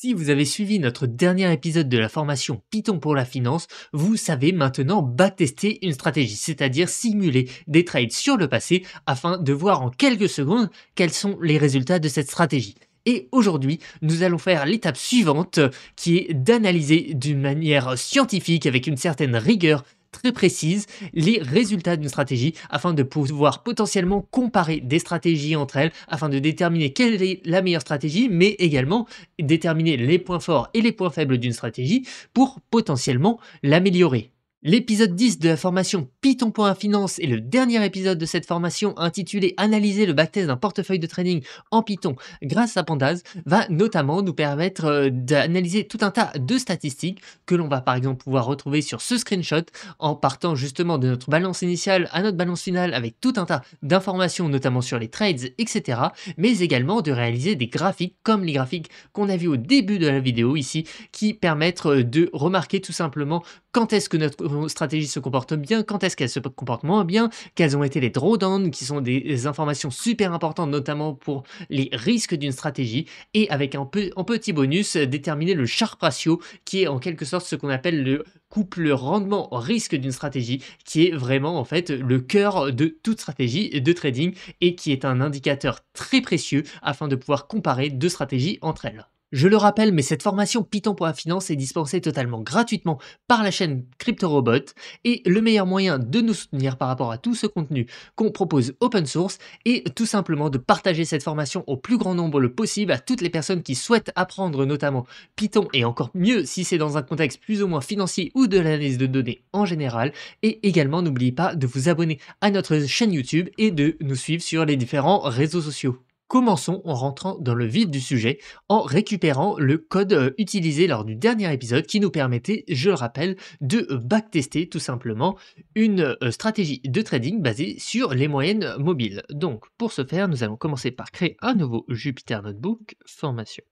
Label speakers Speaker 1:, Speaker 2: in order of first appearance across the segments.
Speaker 1: Si vous avez suivi notre dernier épisode de la formation Python pour la finance, vous savez maintenant backtester une stratégie, c'est-à-dire simuler des trades sur le passé afin de voir en quelques secondes quels sont les résultats de cette stratégie. Et aujourd'hui, nous allons faire l'étape suivante qui est d'analyser d'une manière scientifique avec une certaine rigueur très précise les résultats d'une stratégie afin de pouvoir potentiellement comparer des stratégies entre elles afin de déterminer quelle est la meilleure stratégie mais également déterminer les points forts et les points faibles d'une stratégie pour potentiellement l'améliorer. L'épisode 10 de la formation Python.finance est le dernier épisode de cette formation intitulé Analyser le backtest d'un portefeuille de trading en Python grâce à Pandas va notamment nous permettre d'analyser tout un tas de statistiques que l'on va par exemple pouvoir retrouver sur ce screenshot en partant justement de notre balance initiale à notre balance finale avec tout un tas d'informations notamment sur les trades etc. mais également de réaliser des graphiques comme les graphiques qu'on a vu au début de la vidéo ici qui permettent de remarquer tout simplement quand est-ce que notre stratégie se comporte bien, quand est-ce qu'elle se comporte moins bien, quels ont été les drawdowns, qui sont des informations super importantes, notamment pour les risques d'une stratégie, et avec en petit bonus, déterminer le Sharpe ratio, qui est en quelque sorte ce qu'on appelle le couple rendement-risque d'une stratégie, qui est vraiment en fait le cœur de toute stratégie de trading, et qui est un indicateur très précieux afin de pouvoir comparer deux stratégies entre elles. Je le rappelle, mais cette formation Python pour la finance est dispensée totalement gratuitement par la chaîne CryptoRobot et le meilleur moyen de nous soutenir par rapport à tout ce contenu qu'on propose open source est tout simplement de partager cette formation au plus grand nombre le possible à toutes les personnes qui souhaitent apprendre notamment Python et encore mieux si c'est dans un contexte plus ou moins financier ou de l'analyse de données en général. Et également n'oubliez pas de vous abonner à notre chaîne YouTube et de nous suivre sur les différents réseaux sociaux. Commençons en rentrant dans le vif du sujet en récupérant le code utilisé lors du dernier épisode qui nous permettait, je le rappelle, de backtester tout simplement une stratégie de trading basée sur les moyennes mobiles. Donc pour ce faire, nous allons commencer par créer un nouveau Jupyter Notebook, formation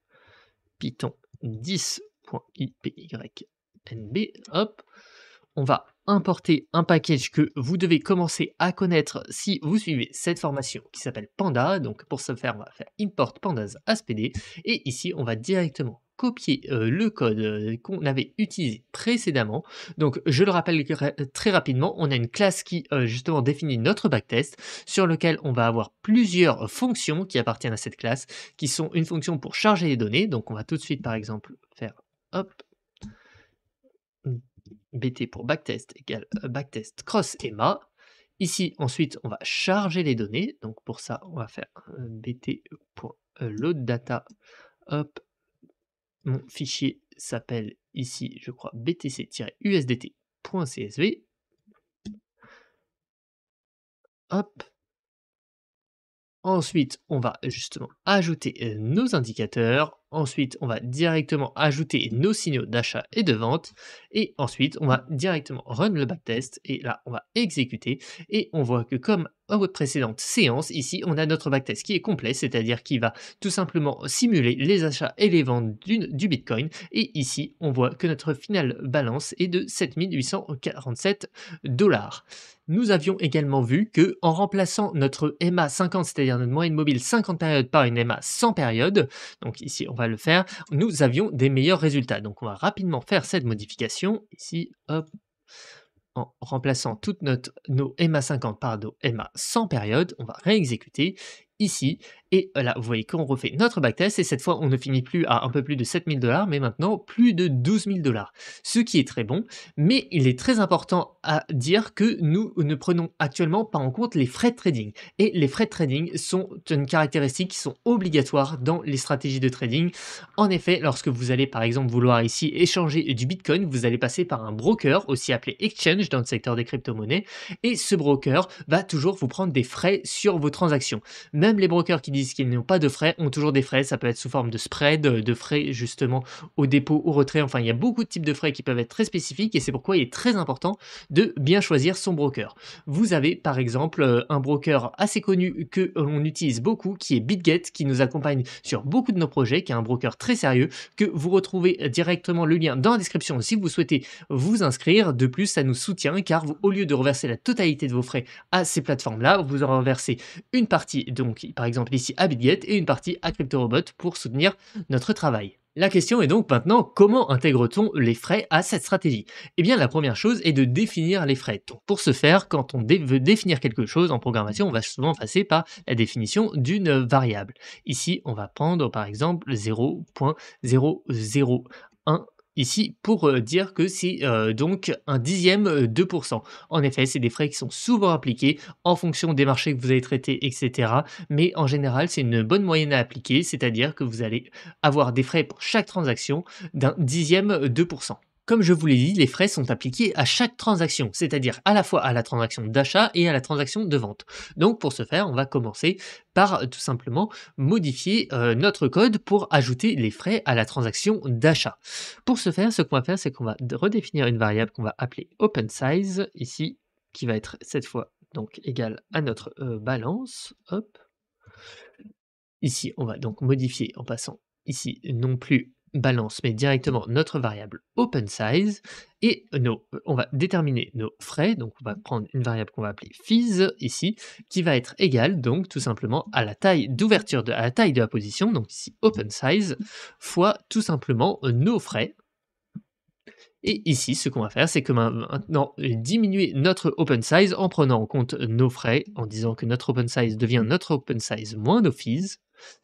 Speaker 1: Python 10.ipynb, hop, on va importer un package que vous devez commencer à connaître si vous suivez cette formation qui s'appelle Panda. Donc pour ce faire, on va faire import pandas aspd et ici on va directement copier le code qu'on avait utilisé précédemment. Donc je le rappelle très rapidement, on a une classe qui justement définit notre backtest sur lequel on va avoir plusieurs fonctions qui appartiennent à cette classe qui sont une fonction pour charger les données. Donc on va tout de suite par exemple faire hop bt pour backtest égale backtest cross EMA. Ici, ensuite, on va charger les données. Donc pour ça, on va faire bt.loaddata. Hop, mon fichier s'appelle ici, je crois, btc-usdt.csv. Hop. Ensuite, on va justement ajouter nos indicateurs. Ensuite, on va directement ajouter nos signaux d'achat et de vente. Et ensuite, on va directement run le backtest. Et là, on va exécuter. Et on voit que comme à votre précédente séance, ici, on a notre backtest qui est complet, c'est-à-dire qui va tout simplement simuler les achats et les ventes du Bitcoin. Et ici, on voit que notre finale balance est de 7847 $. Nous avions également vu que en remplaçant notre EMA 50, c'est-à-dire notre moyenne mobile 50 périodes par une EMA 100 périodes, donc ici on va le faire, nous avions des meilleurs résultats. Donc on va rapidement faire cette modification, ici, hop, en remplaçant toutes nos EMA 50 par nos EMA 100 périodes, on va réexécuter ici, et là vous voyez qu'on refait notre backtest, et cette fois on ne finit plus à un peu plus de 7000 $, mais maintenant plus de 12 000 $, ce qui est très bon, mais il est très important à dire que nous ne prenons actuellement pas en compte les frais de trading, et les frais de trading sont une caractéristique qui sont obligatoires dans les stratégies de trading. En effet, lorsque vous allez par exemple vouloir ici échanger du Bitcoin, vous allez passer par un broker, aussi appelé exchange dans le secteur des crypto-monnaies, et ce broker va toujours vous prendre des frais sur vos transactions. Même les brokers qui disent qu'ils n'ont pas de frais ont toujours des frais, ça peut être sous forme de spread, de frais justement au dépôt, au retrait, enfin il y a beaucoup de types de frais qui peuvent être très spécifiques et c'est pourquoi il est très important de bien choisir son broker. Vous avez par exemple un broker assez connu que l'on utilise beaucoup qui est BitGet, qui nous accompagne sur beaucoup de nos projets, qui est un broker très sérieux que vous retrouvez directement le lien dans la description si vous souhaitez vous inscrire. De plus, ça nous soutient car au lieu de reverser la totalité de vos frais à ces plateformes là, vous aurez reversé une partie donc par exemple ici à BitGet et une partie à CryptoRobot pour soutenir notre travail. La question est donc maintenant comment intègre-t-on les frais à cette stratégie? Eh bien la première chose est de définir les frais. Donc pour ce faire, quand on veut définir quelque chose en programmation, on va souvent passer par la définition d'une variable. Ici, on va prendre par exemple 0,001 ici pour dire que c'est donc un dixième de pourcent. En effet, c'est des frais qui sont souvent appliqués en fonction des marchés que vous avez traités, etc. Mais en général, c'est une bonne moyenne à appliquer, c'est-à-dire que vous allez avoir des frais pour chaque transaction d'un dixième de pourcent. Comme je vous l'ai dit, les frais sont appliqués à chaque transaction, c'est-à-dire à la fois à la transaction d'achat et à la transaction de vente. Donc pour ce faire, on va commencer par tout simplement modifier notre code pour ajouter les frais à la transaction d'achat. Pour ce faire, ce qu'on va faire, c'est qu'on va redéfinir une variable qu'on va appeler openSize ici, qui va être cette fois donc égale à notre balance. Hop. Ici, on va donc modifier en passant ici non plus balance, mais directement notre variable openSize et on va déterminer nos frais. Donc, on va prendre une variable qu'on va appeler fees ici, qui va être égale donc tout simplement à la taille d'ouverture à la taille de la position. Donc ici openSize fois tout simplement nos frais. Et ici, ce qu'on va faire, c'est que maintenant diminuer notre open size en prenant en compte nos frais, en disant que notre open size devient notre open size moins nos fees.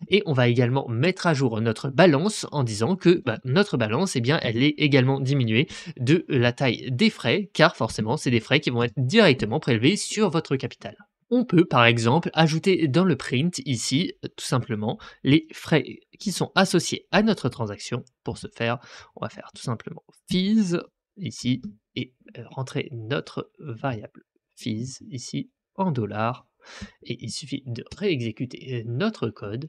Speaker 1: Et on va également mettre à jour notre balance en disant que notre balance, eh bien, elle est également diminuée de la taille des frais, car forcément, c'est des frais qui vont être directement prélevés sur votre capital. On peut par exemple ajouter dans le print ici tout simplement les frais qui sont associés à notre transaction. Pour ce faire, on va faire tout simplement fees ici et rentrer notre variable fees ici en dollars et il suffit de réexécuter notre code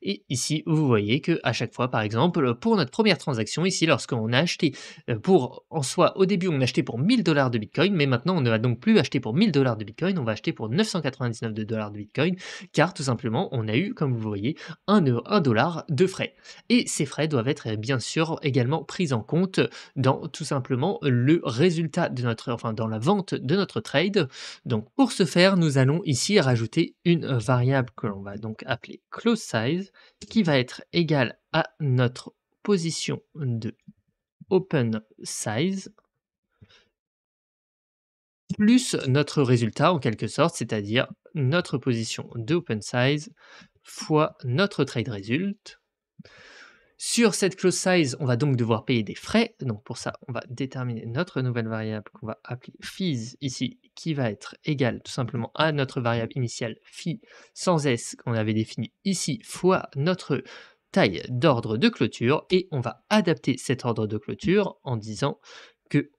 Speaker 1: et ici, vous voyez que à chaque fois, par exemple, pour notre première transaction, ici, lorsqu'on a acheté pour, en soi, au début, on achetait pour 1000 $ de Bitcoin, mais maintenant, on ne va donc plus acheter pour 1000 $ de Bitcoin, on va acheter pour 999 de Bitcoin, car tout simplement, on a eu, comme vous voyez, 1 dollar de frais. Et ces frais doivent être, bien sûr, également pris en compte dans tout simplement le résultat de notre, enfin, dans la vente de notre trade. Donc, pour ce faire, nous allons ici rajouter une variable que l'on va donc appeler close size qui va être égale à notre position de open size plus notre résultat en quelque sorte, c'est-à-dire notre position de open size fois notre trade result. Sur cette close size, on va donc devoir payer des frais. Donc pour ça, on va déterminer notre nouvelle variable qu'on va appeler fees ici, qui va être égale tout simplement à notre variable initiale fee sans s qu'on avait définie ici, fois notre taille d'ordre de clôture. Et on va adapter cet ordre de clôture en disant que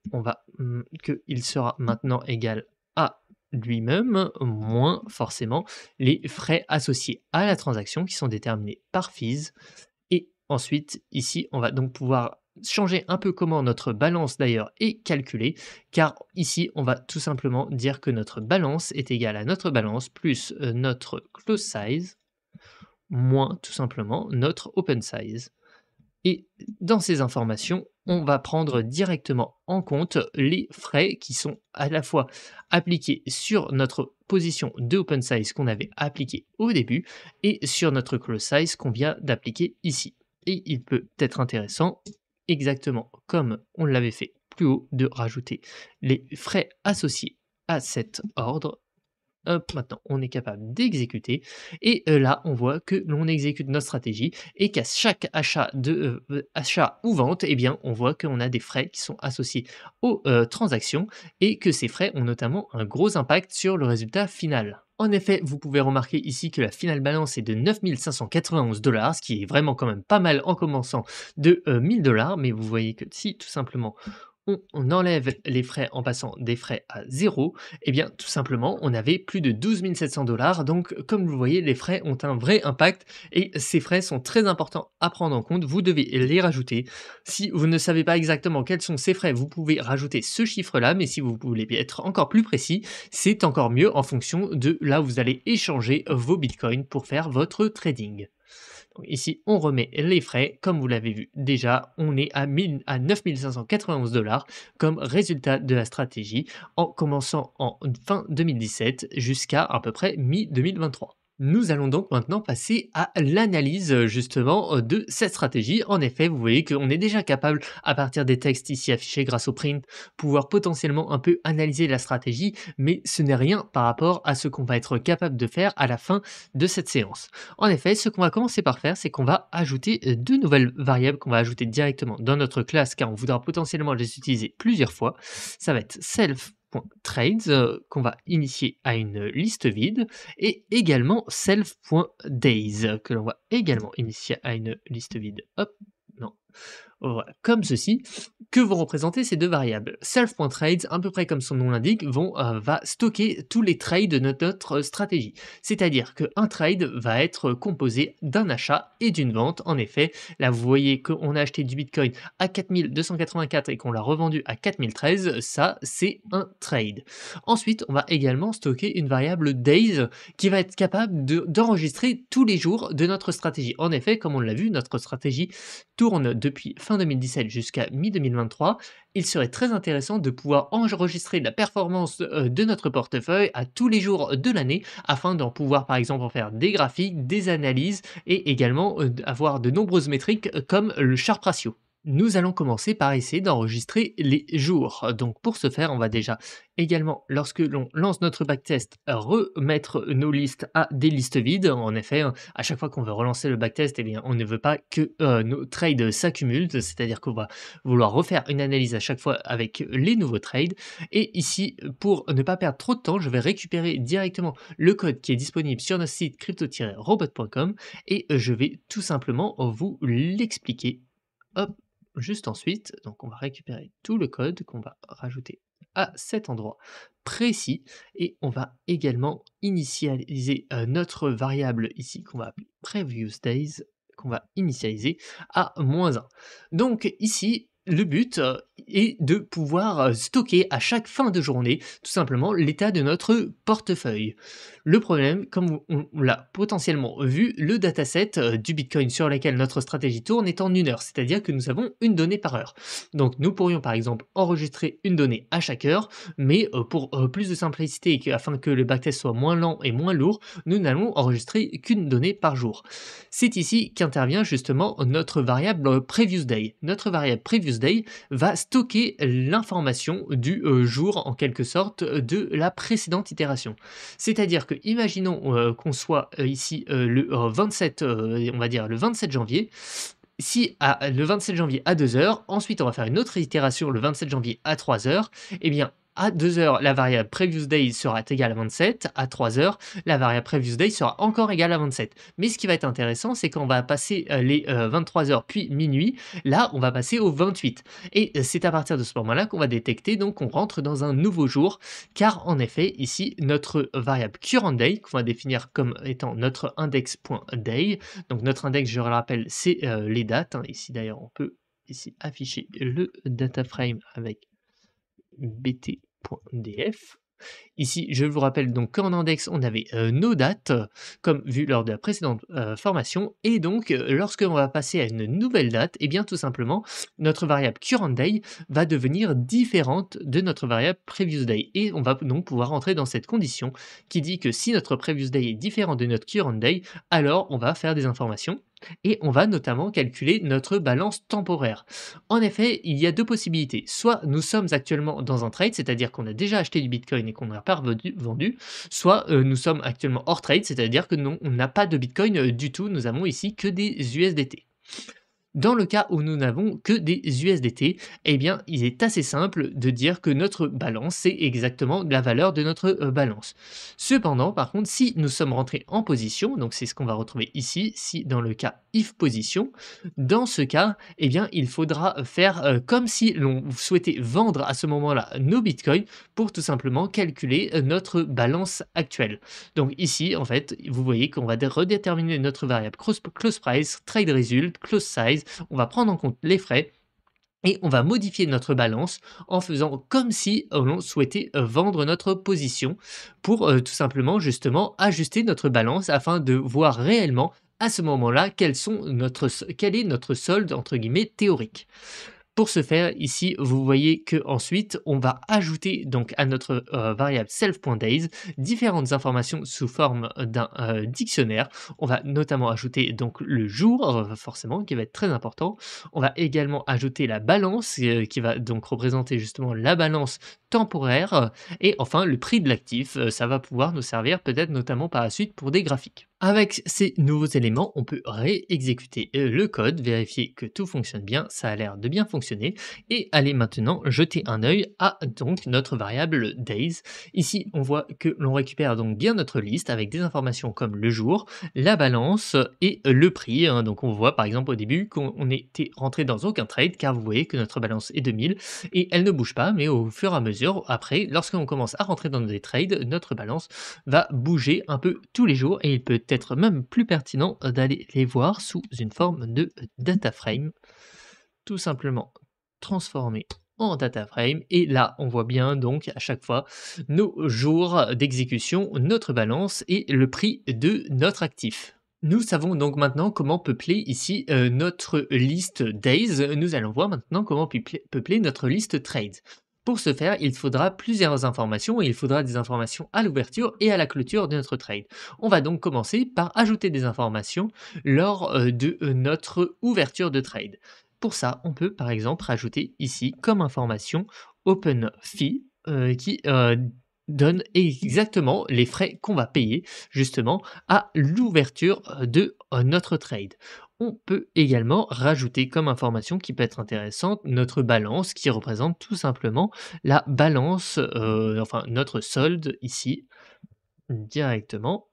Speaker 1: qu'il sera maintenant égal à lui-même, moins forcément les frais associés à la transaction qui sont déterminés par fees. Et ensuite, ici, on va donc pouvoir changer un peu comment notre balance d'ailleurs est calculée, car ici, on va tout simplement dire que notre balance est égale à notre balance plus notre close size moins tout simplement notre open size. Et dans ces informations, on va prendre directement en compte les frais qui sont à la fois appliqués sur notre position de open size qu'on avait appliqué au début et sur notre close size qu'on vient d'appliquer ici. Et il peut être intéressant, exactement comme on l'avait fait plus haut, de rajouter les frais associés à cet ordre. Hop, maintenant on est capable d'exécuter et là on voit que l'on exécute notre stratégie et qu'à chaque achat ou vente, eh bien on voit qu'on a des frais qui sont associés aux transactions et que ces frais ont notamment un gros impact sur le résultat final. En effet, vous pouvez remarquer ici que la finale balance est de 9591 $, ce qui est vraiment quand même pas mal en commençant de 1000 $, mais vous voyez que si tout simplement on enlève les frais en passant des frais à 0, eh bien tout simplement on avait plus de 12 700 $. Donc comme vous voyez, les frais ont un vrai impact et ces frais sont très importants à prendre en compte. Vous devez les rajouter. Si vous ne savez pas exactement quels sont ces frais, vous pouvez rajouter ce chiffre-là, mais si vous voulez être encore plus précis, c'est encore mieux en fonction de là où vous allez échanger vos bitcoins pour faire votre trading. Donc ici, on remet les frais. Comme vous l'avez vu déjà, on est à 9 591 $ comme résultat de la stratégie en commençant en fin 2017 jusqu'à peu près mi-2023. Nous allons donc maintenant passer à l'analyse justement de cette stratégie. En effet, vous voyez qu'on est déjà capable, à partir des textes ici affichés grâce au print, pouvoir potentiellement un peu analyser la stratégie, mais ce n'est rien par rapport à ce qu'on va être capable de faire à la fin de cette séance. En effet, ce qu'on va commencer par faire, c'est qu'on va ajouter deux nouvelles variables qu'on va ajouter directement dans notre classe, car on voudra potentiellement les utiliser plusieurs fois. Ça va être self.trades qu'on va initier à une liste vide et également self.days que l'on va également initier à une liste vide. Hop, non, voilà, comme ceci. Que vont représenter ces deux variables? Self.trades, à peu près comme son nom l'indique, va stocker tous les trades de notre stratégie. C'est-à-dire qu'un trade va être composé d'un achat et d'une vente. En effet, là vous voyez qu'on a acheté du Bitcoin à 4284 et qu'on l'a revendu à 4013, ça c'est un trade. Ensuite, on va également stocker une variable days qui va être capable d'enregistrer tous les jours de notre stratégie. En effet, comme on l'a vu, notre stratégie tourne depuis fin 2017 jusqu'à mi-2023, il serait très intéressant de pouvoir enregistrer la performance de notre portefeuille à tous les jours de l'année afin d'en pouvoir par exemple en faire des graphiques, des analyses et également avoir de nombreuses métriques comme le Sharpe ratio. Nous allons commencer par essayer d'enregistrer les jours. Donc pour ce faire, on va déjà également, lorsque l'on lance notre backtest, remettre nos listes à des listes vides. En effet, hein, à chaque fois qu'on veut relancer le backtest, eh bien, on ne veut pas que nos trades s'accumulent, c'est-à-dire qu'on va vouloir refaire une analyse à chaque fois avec les nouveaux trades. Et ici, pour ne pas perdre trop de temps, je vais récupérer directement le code qui est disponible sur notre site crypto-robot.com et je vais tout simplement vous l'expliquer. Hop, juste ensuite, donc on va récupérer tout le code qu'on va rajouter à cet endroit précis et on va également initialiser notre variable ici qu'on va appeler previous days qu'on va initialiser à -1. Donc ici, le but est de pouvoir stocker à chaque fin de journée tout simplement l'état de notre portefeuille. Le problème, comme on l'a potentiellement vu, le dataset du Bitcoin sur lequel notre stratégie tourne est en 1 heure, c'est-à-dire que nous avons une donnée par heure. Donc nous pourrions par exemple enregistrer une donnée à chaque heure, mais pour plus de simplicité et afin que le backtest soit moins lent et moins lourd, nous n'allons enregistrer qu'une donnée par jour. C'est ici qu'intervient justement notre variable previous day. Notre variable previous day va stocker l'information du jour en quelque sorte de la précédente itération. C'est-à-dire que imaginons qu'on soit ici le 27, on va dire le 27 janvier. Si le 27 janvier à 2 heures, ensuite on va faire une autre itération le 27 janvier à 3 heures, et bien à 2 heures, la variable previous day sera égale à 27, à 3 heures, la variable previous day sera encore égale à 27. Mais ce qui va être intéressant, c'est qu'on va passer les 23 heures puis minuit, là on va passer au 28. Et c'est à partir de ce moment-là qu'on va détecter, donc on rentre dans un nouveau jour, car en effet, ici, notre variable current day, qu'on va définir comme étant notre index.day, donc notre index, je le rappelle, c'est les dates, hein. Ici d'ailleurs, on peut ici afficher le data frame avec bt.df. Ici, je vous rappelle donc qu'en index, on avait nos dates, comme vu lors de la précédente formation, et donc lorsqu'on va passer à une nouvelle date, et bien tout simplement, notre variable current day va devenir différente de notre variable previous day, et on va donc pouvoir entrer dans cette condition qui dit que si notre previous day est différent de notre current day, alors on va faire des informations, et on va notamment calculer notre balance temporaire. En effet, il y a deux possibilités. Soit nous sommes actuellement dans un trade, c'est-à-dire qu'on a déjà acheté du Bitcoin et qu'on n'a pas vendu, soit nous sommes actuellement hors trade, c'est-à-dire que non, on n'a pas de Bitcoin du tout, nous avons ici que des USDT. Dans le cas où nous n'avons que des USDT, eh bien, il est assez simple de dire que notre balance, c'est exactement la valeur de notre balance. Cependant, par contre, si nous sommes rentrés en position, donc c'est ce qu'on va retrouver ici, si dans le cas if position, dans ce cas, eh bien, il faudra faire comme si l'on souhaitait vendre à ce moment-là nos bitcoins pour tout simplement calculer notre balance actuelle. Donc ici, en fait, vous voyez qu'on va redéterminer notre variable close price, trade result, close size, on va prendre en compte les frais et on va modifier notre balance en faisant comme si l'on souhaitait vendre notre position pour tout simplement justement ajuster notre balance afin de voir réellement à ce moment-là quel est notre solde entre guillemets théorique. Pour ce faire, ici, vous voyez que ensuite, on va ajouter donc à notre variable self.days différentes informations sous forme d'un dictionnaire. On va notamment ajouter donc le jour, forcément, qui va être très important. On va également ajouter la balance, qui va donc représenter justement la balance temporaire, et enfin le prix de l'actif. Ça va pouvoir nous servir peut-être notamment par la suite pour des graphiques. Avec ces nouveaux éléments, on peut réexécuter le code, vérifier que tout fonctionne bien, ça a l'air de bien fonctionner, et aller maintenant jeter un œil à donc notre variable days. Ici, on voit que l'on récupère donc bien notre liste avec des informations comme le jour, la balance et le prix, hein. Donc on voit par exemple au début qu'on n'était rentré dans aucun trade, car vous voyez que notre balance est 2000 et elle ne bouge pas, mais au fur et à mesure, après, lorsqu'on commence à rentrer dans des trades, notre balance va bouger un peu tous les jours, et il peut être même plus pertinent d'aller les voir sous une forme de data frame. Tout simplement transformer en data frame, et là on voit bien donc à chaque fois nos jours d'exécution, notre balance et le prix de notre actif. Nous savons donc maintenant comment peupler ici notre liste days. Nous allons voir maintenant comment peupler notre liste trades. Pour ce faire, il faudra plusieurs informations, et il faudra des informations à l'ouverture et à la clôture de notre trade. On va donc commencer par ajouter des informations lors de notre ouverture de trade. Pour ça, on peut par exemple rajouter ici comme information open fee, qui donne exactement les frais qu'on va payer justement à l'ouverture de notre trade. On peut également rajouter comme information qui peut être intéressante notre balance, qui représente tout simplement la balance, enfin notre solde ici directement.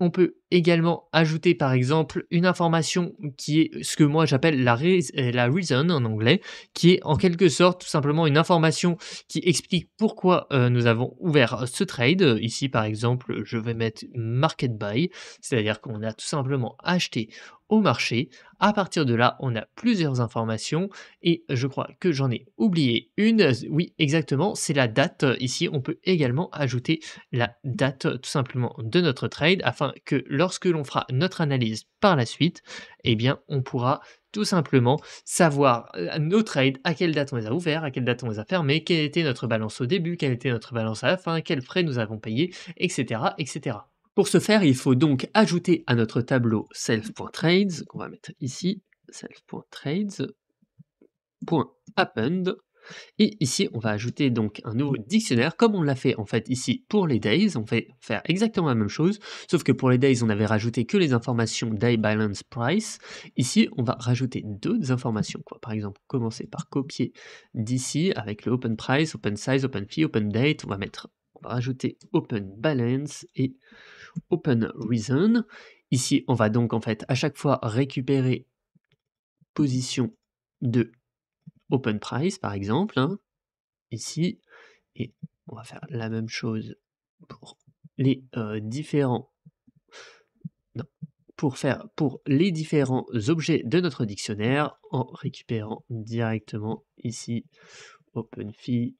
Speaker 1: On peut également ajouter par exemple une information qui est ce que moi j'appelle la reason en anglais, qui est en quelque sorte tout simplement une information qui explique pourquoi nous avons ouvert ce trade. Ici par exemple, je vais mettre market buy, c'est-à-dire qu'on a tout simplement acheté au marché. À partir de là, on a plusieurs informations, et je crois que j'en ai oublié une. Oui, exactement, c'est la date. Ici, on peut également ajouter la date tout simplement de notre trade, afin que lorsque l'on fera notre analyse par la suite, eh bien, on pourra tout simplement savoir nos trades, à quelle date on les a ouverts, à quelle date on les a fermés, quelle était notre balance au début, quelle était notre balance à la fin, quels frais nous avons payés, etc., etc. Pour ce faire, il faut donc ajouter à notre tableau self.trades, qu'on va mettre ici, self.trades.append. Et ici, on va ajouter donc un nouveau dictionnaire, comme on l'a fait en fait ici pour les days. On va faire exactement la même chose, sauf que pour les days, on avait rajouté que les informations day balance price. Ici, on va rajouter d'autres informations, quoi. Par exemple, commencer par copier d'ici avec le open price, open size, open fee, open date. On va rajouter open balance et open reason. Ici, on va donc en fait à chaque fois récupérer position de open price par exemple, hein, ici, et on va faire la même chose pour les différents non, pour les différents objets de notre dictionnaire, en récupérant directement ici open fee,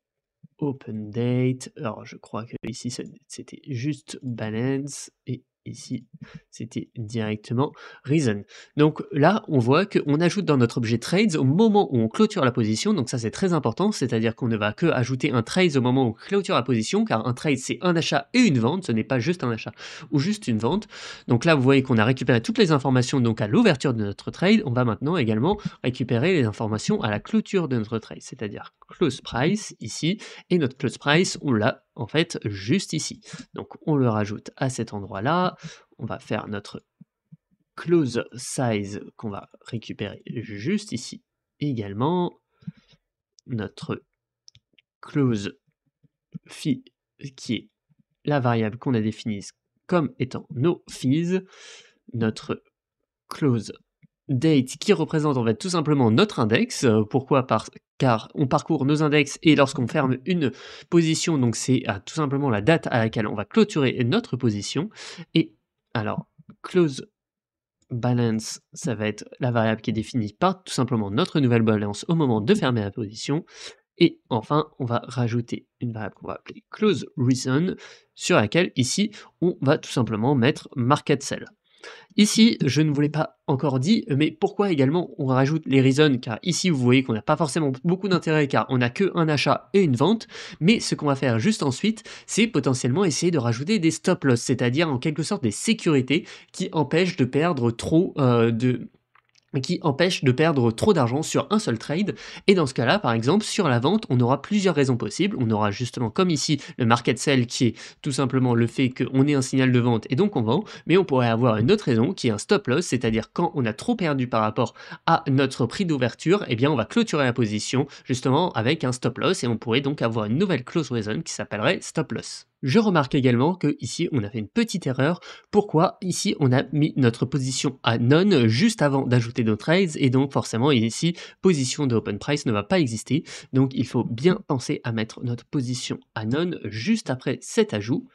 Speaker 1: open date. Alors je crois que ici c'était juste balance, et ici c'était directement reason. Donc là on voit qu'on ajoute dans notre objet trades au moment où on clôture la position. Donc ça c'est très important, c'est-à-dire qu'on ne va que ajouter un trade au moment où on clôture la position, car un trade c'est un achat et une vente, ce n'est pas juste un achat ou juste une vente. Donc là vous voyez qu'on a récupéré toutes les informations donc à l'ouverture de notre trade. On va maintenant également récupérer les informations à la clôture de notre trade, c'est-à-dire close price ici, et notre close price, on l'a en fait juste ici. Donc on le rajoute à cet endroit-là. On va faire notre close size qu'on va récupérer juste ici également. Notre close fee, qui est la variable qu'on a définie comme étant nos fees. Notre close date, qui représente en fait tout simplement notre index. Pourquoi? Car on parcourt nos index, et lorsqu'on ferme une position, donc c'est tout simplement la date à laquelle on va clôturer notre position. Et alors, close balance, ça va être la variable qui est définie par tout simplement notre nouvelle balance au moment de fermer la position. Et enfin, on va rajouter une variable qu'on va appeler close reason, sur laquelle ici on va tout simplement mettre market sell. Ici, je ne vous l'ai pas encore dit, mais pourquoi également on rajoute les reasons? Car ici, vous voyez qu'on n'a pas forcément beaucoup d'intérêt car on n'a qu'un achat et une vente. Mais ce qu'on va faire juste ensuite, c'est potentiellement essayer de rajouter des stop loss, c'est-à-dire en quelque sorte des sécurités qui empêchent de perdre trop qui empêche de perdre trop d'argent sur un seul trade. Et dans ce cas-là, par exemple, sur la vente, on aura plusieurs raisons possibles. On aura justement, comme ici, le market sell qui est tout simplement le fait qu'on ait un signal de vente et donc on vend. Mais on pourrait avoir une autre raison qui est un stop loss, c'est-à-dire quand on a trop perdu par rapport à notre prix d'ouverture, eh bien on va clôturer la position justement avec un stop loss et on pourrait donc avoir une nouvelle close reason qui s'appellerait stop loss. Je remarque également que ici on a fait une petite erreur. Pourquoi? Ici, on a mis notre position à none juste avant d'ajouter nos trades et donc forcément ici, position de open price ne va pas exister. Donc il faut bien penser à mettre notre position à none juste après cet ajout.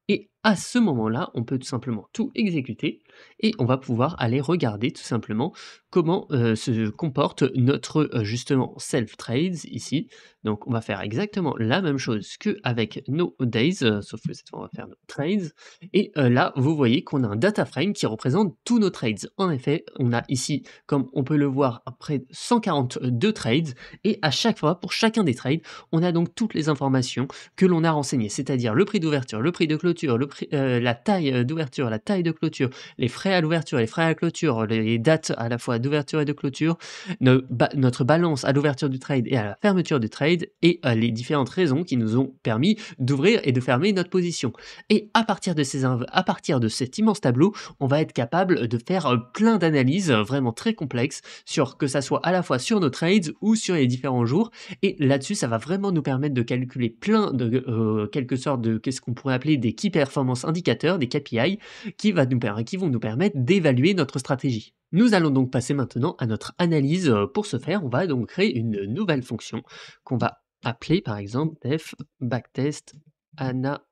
Speaker 1: Et à ce moment-là, on peut tout simplement tout exécuter et on va pouvoir aller regarder tout simplement comment se comporte notre justement self trades ici. Donc on va faire exactement la même chose qu'avec nos days, sauf que cette fois on va faire nos trades. Et là, vous voyez qu'on a un data frame qui représente tous nos trades. En effet, on a ici, comme on peut le voir, près de 142 trades. Et à chaque fois, pour chacun des trades, on a donc toutes les informations que l'on a renseignées, c'est-à-dire le prix d'ouverture, le prix de clôture, la taille d'ouverture, la taille de clôture, les frais à l'ouverture, les frais à la clôture, les dates à la fois d'ouverture et de clôture, notre balance à l'ouverture du trade et à la fermeture du trade, et les différentes raisons qui nous ont permis d'ouvrir et de fermer notre position. Et à partir à partir de cet immense tableau, on va être capable de faire plein d'analyses vraiment très complexes sur que ça soit à la fois sur nos trades ou sur les différents jours. Et là-dessus, ça va vraiment nous permettre de calculer plein de quelque sorte de qu'est-ce qu'on pourrait appeler des key performance indicateurs, des KPI, qui vont nous permettre d'évaluer notre stratégie. Nous allons donc passer maintenant à notre analyse. Pour ce faire, on va donc créer une nouvelle fonction qu'on va appeler par exemple def backtest analysis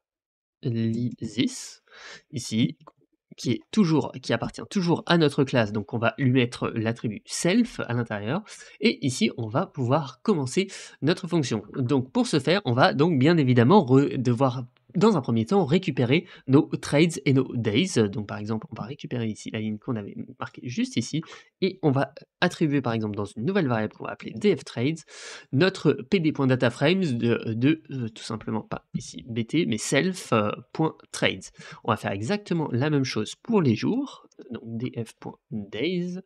Speaker 1: ici, qui appartient toujours à notre classe, donc on va lui mettre l'attribut self à l'intérieur, et ici on va pouvoir commencer notre fonction. Donc pour ce faire, on va donc bien évidemment devoir dans un premier temps récupérer nos trades et nos days. Donc par exemple, on va récupérer ici la ligne qu'on avait marquée juste ici, et on va attribuer par exemple dans une nouvelle variable qu'on va appeler dftrades notre pd.dataframes tout simplement pas ici bt mais self.trades. On va faire exactement la même chose pour les jours, donc df.days,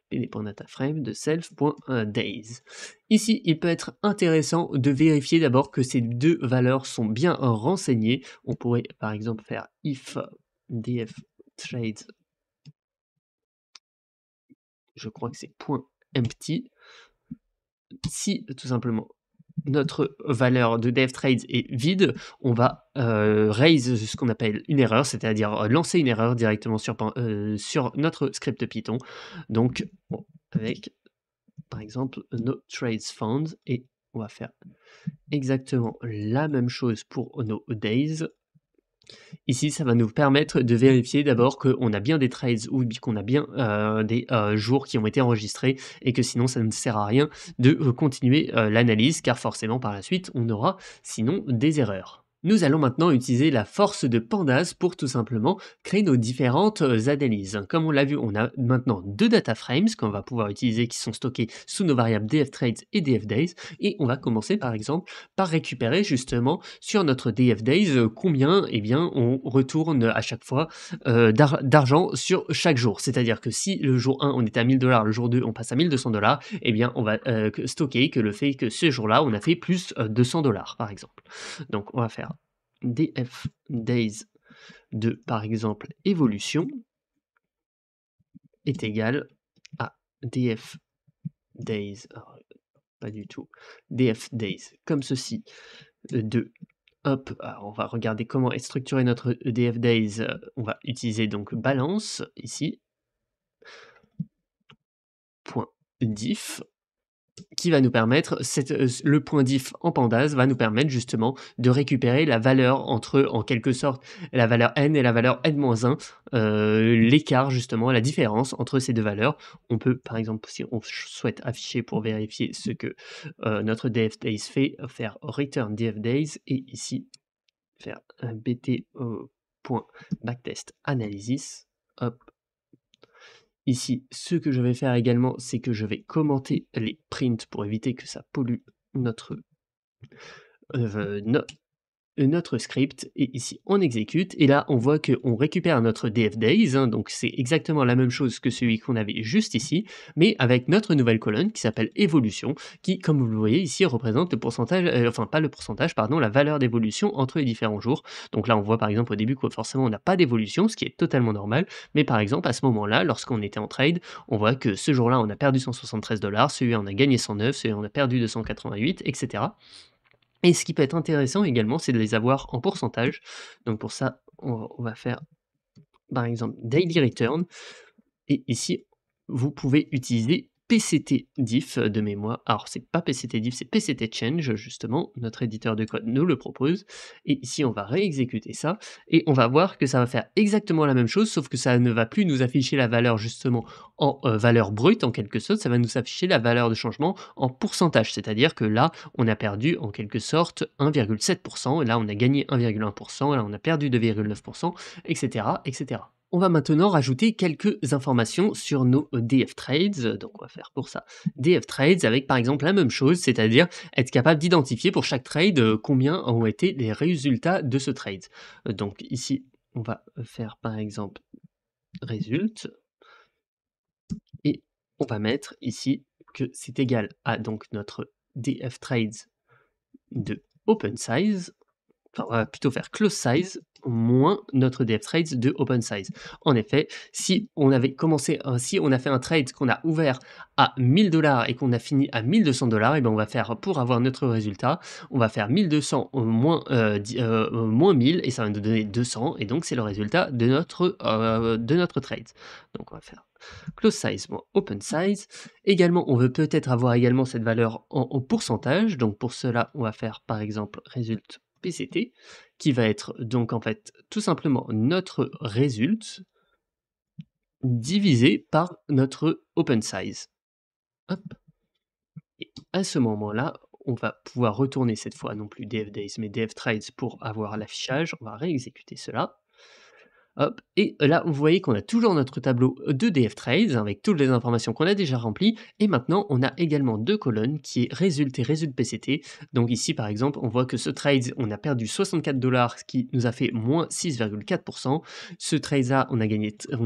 Speaker 1: pd.dataframe de self.days. Ici, il peut être intéressant de vérifier d'abord que ces deux valeurs sont bien renseignées. On pourrait par exemple faire if dftrades, je crois que c'est .empty, si tout simplement notre valeur de devtrades est vide, on va raise ce qu'on appelle une erreur, c'est-à-dire lancer une erreur directement sur notre script Python. Donc bon, avec par exemple no trades found, et on va faire exactement la même chose pour nos days. Ici, ça va nous permettre de vérifier d'abord qu'on a bien des trades ou qu'on a bien des jours qui ont été enregistrés, et que sinon ça ne sert à rien de continuer l'analyse, car forcément par la suite on aura sinon des erreurs. Nous allons maintenant utiliser la force de Pandas pour tout simplement créer nos différentes analyses. Comme on l'a vu, on a maintenant deux data frames qu'on va pouvoir utiliser qui sont stockés sous nos variables dftrades et dfdays, et on va commencer par exemple par récupérer justement sur notre dfdays combien eh bien, on retourne à chaque fois d'argent sur chaque jour. C'est-à-dire que si le jour 1 on était à 1000 $, le jour 2 on passe à 1200 $, eh bien on va stocker que le fait que ce jour-là on a fait plus 200 $ par exemple. Donc on va faire df days de par exemple évolution est égal à df days, alors, pas du tout, df days comme ceci de hop, alors on va regarder comment est structuré notre df days. On va utiliser donc balance ici point diff qui va nous permettre, le point diff en pandas va nous permettre justement de récupérer la valeur entre, en quelque sorte, la valeur n et la valeur n-1, l'écart justement, la différence entre ces deux valeurs. On peut, par exemple, si on souhaite afficher pour vérifier ce que notre dfdays fait, faire return dfdays, et ici faire bt.backtest analysis, hop,
Speaker 2: ici, ce que je vais faire également, c'est que je vais commenter les prints pour éviter que ça pollue notre, no notre script. Et ici on exécute et là on voit qu'on récupère notre dfdays, hein, donc c'est exactement la même chose que celui qu'on avait juste ici, mais avec notre nouvelle colonne qui s'appelle évolution, qui comme vous le voyez ici représente le pourcentage, enfin pas le pourcentage, pardon, la valeur d'évolution entre les différents jours. Donc là on voit par exemple au début que forcément on n'a pas d'évolution, ce qui est totalement normal, mais par exemple à ce moment-là, lorsqu'on était en trade, on voit que ce jour-là on a perdu 173 $, celui-là on a gagné 109, celui-là on a perdu 288, etc. Et ce qui peut être intéressant également, c'est de les avoir en pourcentage. Donc pour ça, on va faire par exemple daily return et ici, vous pouvez utiliser pctdiff de mémoire. Alors c'est pas pctdiff, c'est pctchange justement, notre éditeur de code nous le propose. Et ici, on va réexécuter ça et on va voir que ça va faire exactement la même chose, sauf que ça ne va plus nous afficher la valeur justement en valeur brute en quelque sorte, ça va nous afficher la valeur de changement en pourcentage. C'est-à-dire que là, on a perdu en quelque sorte 1,7%, et là on a gagné 1,1%, et là on a perdu 2,9%, etc., etc. On va maintenant rajouter quelques informations sur nos DF trades. Donc on va faire pour ça DF trades avec par exemple la même chose, c'est-à-dire être capable d'identifier pour chaque trade combien ont été les résultats de ce trade. Donc ici, on va faire par exemple result et on va mettre ici que c'est égal à donc notre DF trades de open size. Enfin, on va plutôt faire close size moins notre depth trades de open size. En effet, si on avait commencé, si on a fait un trade qu'on a ouvert à 1000 $ et qu'on a fini à 1200 $, et ben on va faire, pour avoir notre résultat, on va faire 1200 moins, moins 1000 et ça va nous donner 200 et donc c'est le résultat de notre trade. Donc on va faire close size moins open size. Également, on veut peut-être avoir également cette valeur en pourcentage. Donc pour cela, on va faire par exemple result PCT, qui va être donc en fait tout simplement notre result divisé par notre open size. Hop. Et à ce moment-là, on va pouvoir retourner cette fois non plus dfdays mais dftrades pour avoir l'affichage. On va réexécuter cela. Hop, et là, vous voyez qu'on a toujours notre tableau de DF Trades avec toutes les informations qu'on a déjà remplies. Et maintenant, on a également deux colonnes qui est résultat et résultat PCT. Donc ici, par exemple, on voit que ce trade, on a perdu 64 $, ce qui nous a fait moins 6,4%. Ce trade-là, on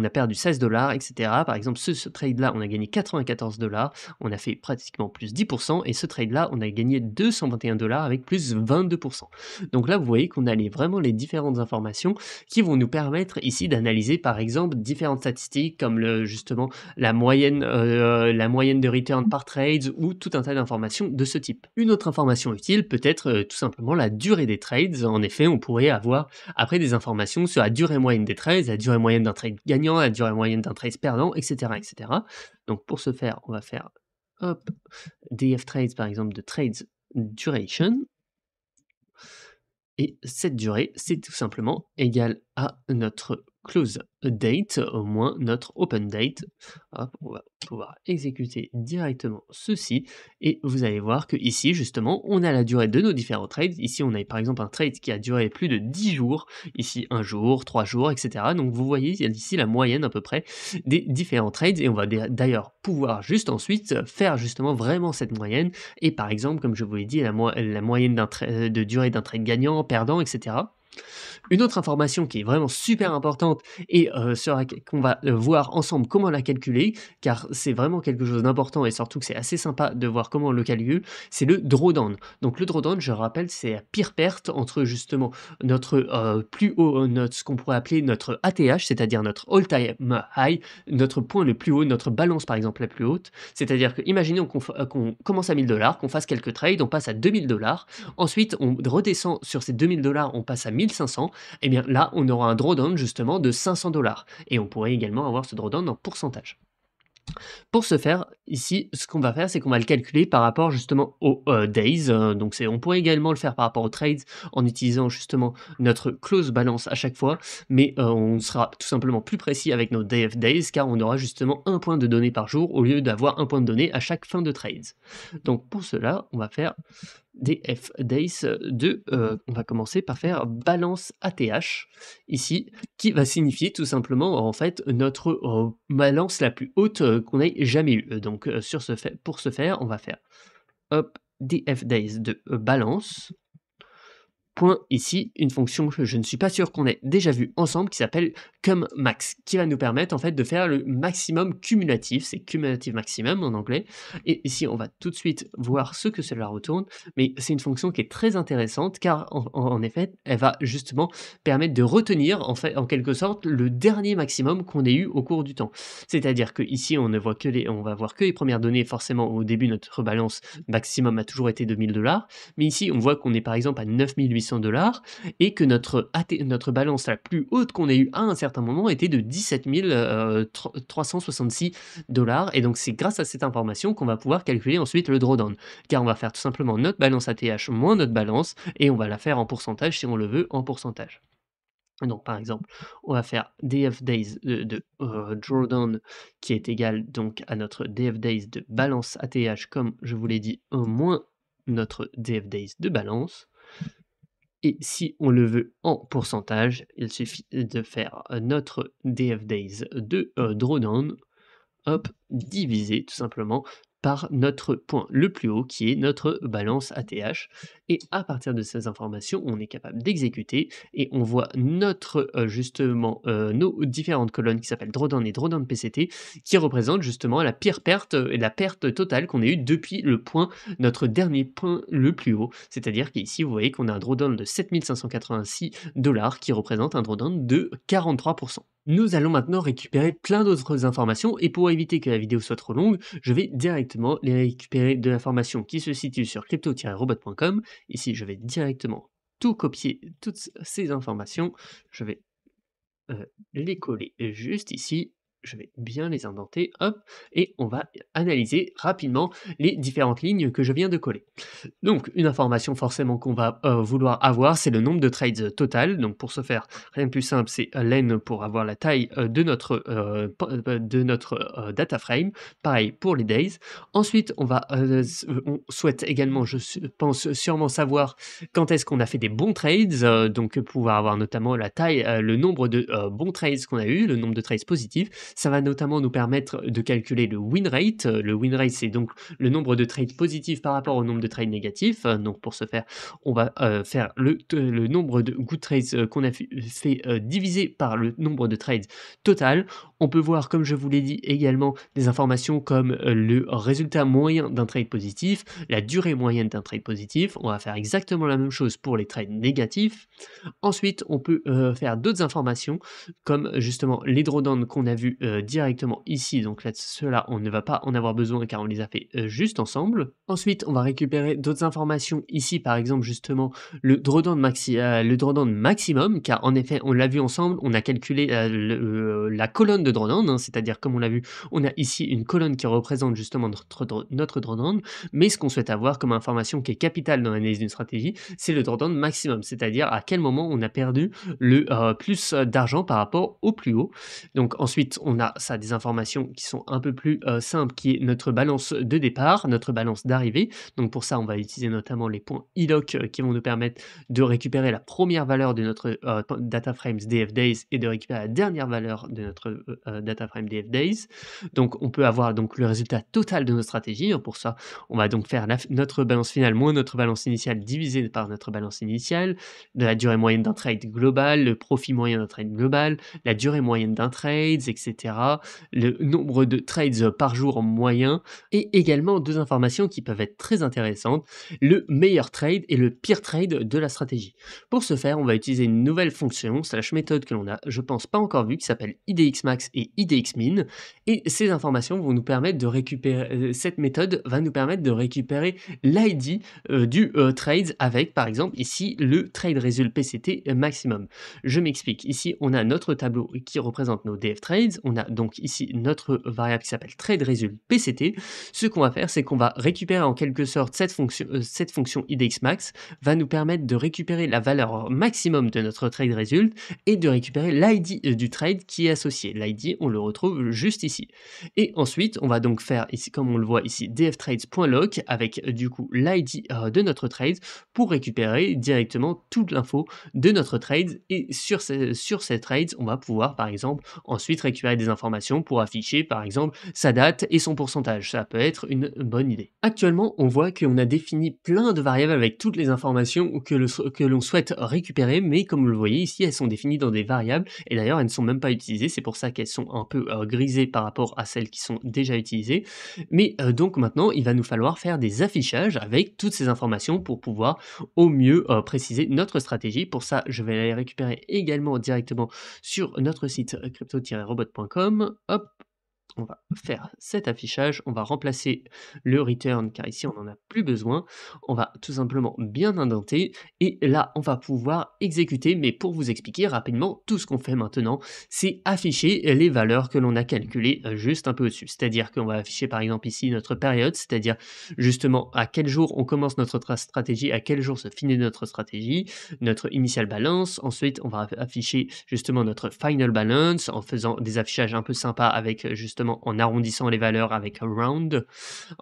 Speaker 2: a perdu 16 $, etc. Par exemple, ce trade-là, on a gagné 94 $, on a fait pratiquement plus 10%. Et ce trade-là, on a gagné 221 $ avec plus 22%. Donc là, vous voyez qu'on a vraiment les différentes informations qui vont nous permettre ici d'analyser par exemple différentes statistiques comme justement la moyenne de return par trades ou tout un tas d'informations de ce type. Une autre information utile peut être tout simplement la durée des trades. En effet, on pourrait avoir après des informations sur la durée moyenne des trades, la durée moyenne d'un trade gagnant, la durée moyenne d'un trade perdant, etc., etc. Donc pour ce faire, on va faire hop, df trades par exemple de trades duration. Et cette durée, c'est tout simplement égal à notre close date moins notre open date. Hop, on va pouvoir exécuter directement ceci et vous allez voir que ici justement on a la durée de nos différents trades. Ici on a par exemple un trade qui a duré plus de 10 jours, ici 1 jour, 3 jours, etc. Donc vous voyez il y a ici la moyenne à peu près des différents trades et on va d'ailleurs pouvoir juste ensuite faire justement vraiment cette moyenne et par exemple comme je vous l'ai dit la moyenne de durée d'un trade gagnant, perdant, etc. Une autre information qui est vraiment super importante et qu'on va voir ensemble comment la calculer, car c'est vraiment quelque chose d'important et surtout que c'est assez sympa de voir comment on le calcule, c'est le drawdown. Donc le drawdown, je rappelle, c'est la pire perte entre justement notre plus haut, ce qu'on pourrait appeler notre ATH, c'est-à-dire notre all-time high, notre point le plus haut, notre balance par exemple la plus haute. C'est-à-dire que imaginons qu'on commence à 1000 $, qu'on fasse quelques trades, on passe à 2000 $, ensuite on redescend sur ces 2000 $, on passe à 1500, et bien là on aura un drawdown justement de 500 $. Et on pourrait également avoir ce drawdown en pourcentage. Pour ce faire, ici, ce qu'on va faire, c'est qu'on va le calculer par rapport justement aux days. Donc on pourrait également le faire par rapport aux trades en utilisant justement notre close balance à chaque fois, mais on sera tout simplement plus précis avec nos DF days car on aura justement un point de données par jour au lieu d'avoir un point de données à chaque fin de trades. Donc pour cela, on va faire DF days on va commencer par faire balance ATH ici, qui va signifier tout simplement en fait notre balance la plus haute qu'on ait jamais eue. Donc pour ce faire, on va faire hop DF days de balance. Point ici, une fonction que je ne suis pas sûr qu'on ait déjà vue ensemble qui s'appelle CumMax, qui va nous permettre en fait de faire le maximum cumulatif, c'est cumulative maximum en anglais, et ici on va tout de suite voir ce que cela retourne, mais c'est une fonction qui est très intéressante car en effet elle va justement permettre de retenir en fait en quelque sorte le dernier maximum qu'on ait eu au cours du temps. C'est-à-dire que ici on va voir que les premières données, forcément au début notre balance maximum a toujours été de 1000 $, mais ici on voit qu'on est par exemple à 9800 $ et que notre balance la plus haute qu'on ait eue à un certain moment était de 17 366 $, et donc c'est grâce à cette information qu'on va pouvoir calculer ensuite le drawdown, car on va faire tout simplement notre balance ATH moins notre balance et on va la faire en pourcentage si on le veut en pourcentage. Donc par exemple, on va faire DF days de drawdown qui est égal donc à notre DF days de balance ATH comme je vous l'ai dit, moins notre DF days de balance. Et si on le veut en pourcentage, il suffit de faire notre DF days de drawdown, hop, divisé tout simplement par notre point le plus haut qui est notre balance ATH, et à partir de ces informations on est capable d'exécuter et on voit notre justement nos différentes colonnes qui s'appellent drawdown et drawdown PCT qui représentent justement la pire perte et la perte totale qu'on ait eue depuis le point, notre dernier point le plus haut, c'est-à-dire qu'ici vous voyez qu'on a un drawdown de 7586 $ qui représente un drawdown de 43%. Nous allons maintenant récupérer plein d'autres informations et pour éviter que la vidéo soit trop longue, je vais directement les récupérer de l'information qui se situe sur crypto-robot.com. Ici, je vais directement tout copier, toutes ces informations. Je vais les coller juste ici. Je vais bien les indenter, hop, et on va analyser rapidement les différentes lignes que je viens de coller. Donc, une information forcément qu'on va vouloir avoir, c'est le nombre de trades total. Donc, pour ce faire, rien de plus simple, c'est len pour avoir la taille de notre data frame. Pareil pour les days. Ensuite, on souhaite également, je pense sûrement savoir quand est-ce qu'on a fait des bons trades. Donc, pouvoir avoir notamment la taille, le nombre de bons trades qu'on a eu, le nombre de trades positifs. Ça va notamment nous permettre de calculer le win rate. Le win rate, c'est donc le nombre de trades positifs par rapport au nombre de trades négatifs. Donc pour ce faire, on va faire le nombre de good trades qu'on a fait divisé par le nombre de trades total. On peut voir, comme je vous l'ai dit, également des informations comme le résultat moyen d'un trade positif, la durée moyenne d'un trade positif. On va faire exactement la même chose pour les trades négatifs. Ensuite, on peut faire d'autres informations comme justement les drawdowns qu'on a vus directement ici. Donc là, ceux-là, on ne va pas en avoir besoin car on les a fait juste ensemble. Ensuite, on va récupérer d'autres informations ici, par exemple justement le drawdown maximum, car en effet, on l'a vu ensemble, on a calculé la colonne de drawdown, hein, c'est-à-dire comme on l'a vu, on a ici une colonne qui représente justement notre drawdown, mais ce qu'on souhaite avoir comme information qui est capitale dans l'analyse d'une stratégie, c'est le drawdown maximum, c'est-à-dire à quel moment on a perdu le plus d'argent par rapport au plus haut. Donc ensuite, on a ça des informations qui sont un peu plus simples, qui est notre balance de départ, notre balance d'arrivée. Donc pour ça, on va utiliser notamment les points ILOC qui vont nous permettre de récupérer la première valeur de notre data frames DF days et de récupérer la dernière valeur de notre data frame DF days. Donc on peut avoir donc le résultat total de notre stratégie. Pour ça, on va donc faire notre balance finale moins notre balance initiale divisé par notre balance initiale, de la durée moyenne d'un trade global, le profit moyen d'un trade global, la durée moyenne d'un trade, etc. Le nombre de trades par jour en moyen, et également deux informations qui peuvent être très intéressantes, le meilleur trade et le pire trade de la stratégie. Pour ce faire, on va utiliser une nouvelle fonction / méthode que l'on a, je pense, pas encore vue, qui s'appelle IDXmax et IDXmin, et ces informations vont nous permettre de récupérer, cette méthode va nous permettre de récupérer l'ID du trade avec, par exemple, ici, le trade result PCT maximum. Je m'explique. Ici, on a notre tableau qui représente nos DF trades, on a donc ici notre variable qui s'appelle TradeResult PCT. Ce qu'on va faire, c'est qu'on va récupérer en quelque sorte cette fonction IDXMax va nous permettre de récupérer la valeur maximum de notre trade result et de récupérer l'ID du trade qui est associé. L'ID, on le retrouve juste ici. Et ensuite, on va donc faire ici, comme on le voit ici, dftrades.lock avec du coup l'ID de notre trade pour récupérer directement toute l'info de notre trade. Et sur ces trades, on va pouvoir par exemple ensuite récupérer des informations pour afficher par exemple sa date et son pourcentage. Ça peut être une bonne idée. Actuellement, on voit qu'on a défini plein de variables avec toutes les informations que l'on souhaite récupérer, mais comme vous le voyez ici, elles sont définies dans des variables et d'ailleurs elles ne sont même pas utilisées, c'est pour ça qu'elles sont un peu grisées par rapport à celles qui sont déjà utilisées. Mais donc maintenant, il va nous falloir faire des affichages avec toutes ces informations pour pouvoir au mieux préciser notre stratégie. Pour ça, je vais les récupérer également directement sur notre site crypto-robot.com. Hop, on va faire cet affichage, on va remplacer le return car ici on n'en a plus besoin. On va tout simplement bien indenter et là on va pouvoir exécuter, mais pour vous expliquer rapidement, tout ce qu'on fait maintenant, c'est afficher les valeurs que l'on a calculées juste un peu au-dessus. C'est-à-dire qu'on va afficher par exemple ici notre période, c'est-à-dire justement à quel jour on commence notre stratégie, à quel jour se finit notre stratégie, notre initial balance. Ensuite, on va afficher justement notre final balance en faisant des affichages un peu sympas avec justement en arrondissant les valeurs avec round.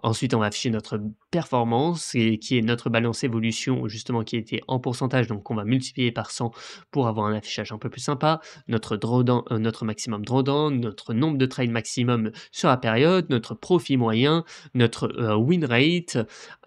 Speaker 2: Ensuite, on va afficher notre performance qui est notre balance évolution justement qui était en pourcentage, donc on va multiplier par 100 pour avoir un affichage un peu plus sympa. Notre drawdown, notre maximum drawdown, notre nombre de trades maximum sur la période, notre profit moyen, notre win rate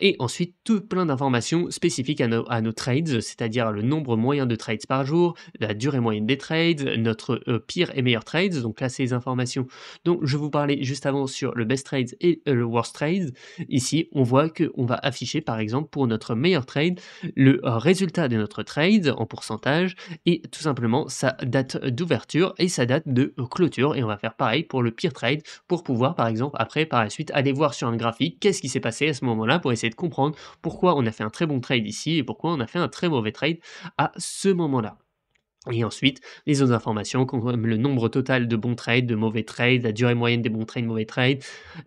Speaker 2: et ensuite tout plein d'informations spécifiques à nos trades, c'est-à-dire le nombre moyen de trades par jour, la durée moyenne des trades, notre pire et meilleur trades. Donc là, c'est les informations dont je vous parlais juste avant sur le best trade et le worst trade. Ici, on voit qu'on va afficher par exemple pour notre meilleur trade le résultat de notre trade en pourcentage et tout simplement sa date d'ouverture et sa date de clôture. Et on va faire pareil pour le pire trade pour pouvoir par exemple après par la suite aller voir sur un graphique qu'est-ce qui s'est passé à ce moment-là pour essayer de comprendre pourquoi on a fait un très bon trade ici et pourquoi on a fait un très mauvais trade à ce moment-là. Et ensuite, les autres informations comme le nombre total de bons trades, de mauvais trades, la durée moyenne des bons trades, mauvais trades,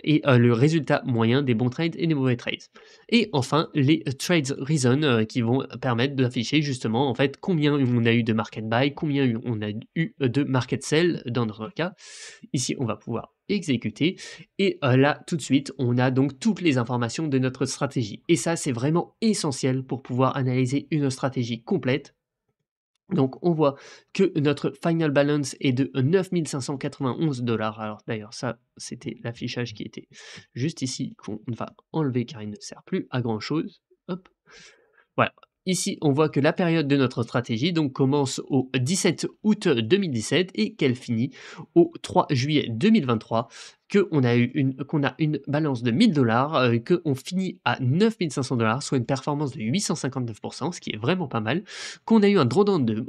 Speaker 2: et le résultat moyen des bons trades et des mauvais trades. Et enfin, les trades reason qui vont permettre d'afficher justement en fait combien on a eu de market buy, combien on a eu de market sell dans notre cas. Ici, on va pouvoir exécuter et là tout de suite on a donc toutes les informations de notre stratégie et ça c'est vraiment essentiel pour pouvoir analyser une stratégie complète. Donc on voit que notre final balance est de 9 591 $. Alors d'ailleurs ça c'était l'affichage qui était juste ici qu'on va enlever car il ne sert plus à grand chose. Hop. Voilà. Ici, on voit que la période de notre stratégie donc, commence au 17 août 2017 et qu'elle finit au 3 juillet 2023, qu'on a une balance de 1000 $, qu'on finit à 9500 $, soit une performance de 859%, ce qui est vraiment pas mal, qu'on a eu un drawdown de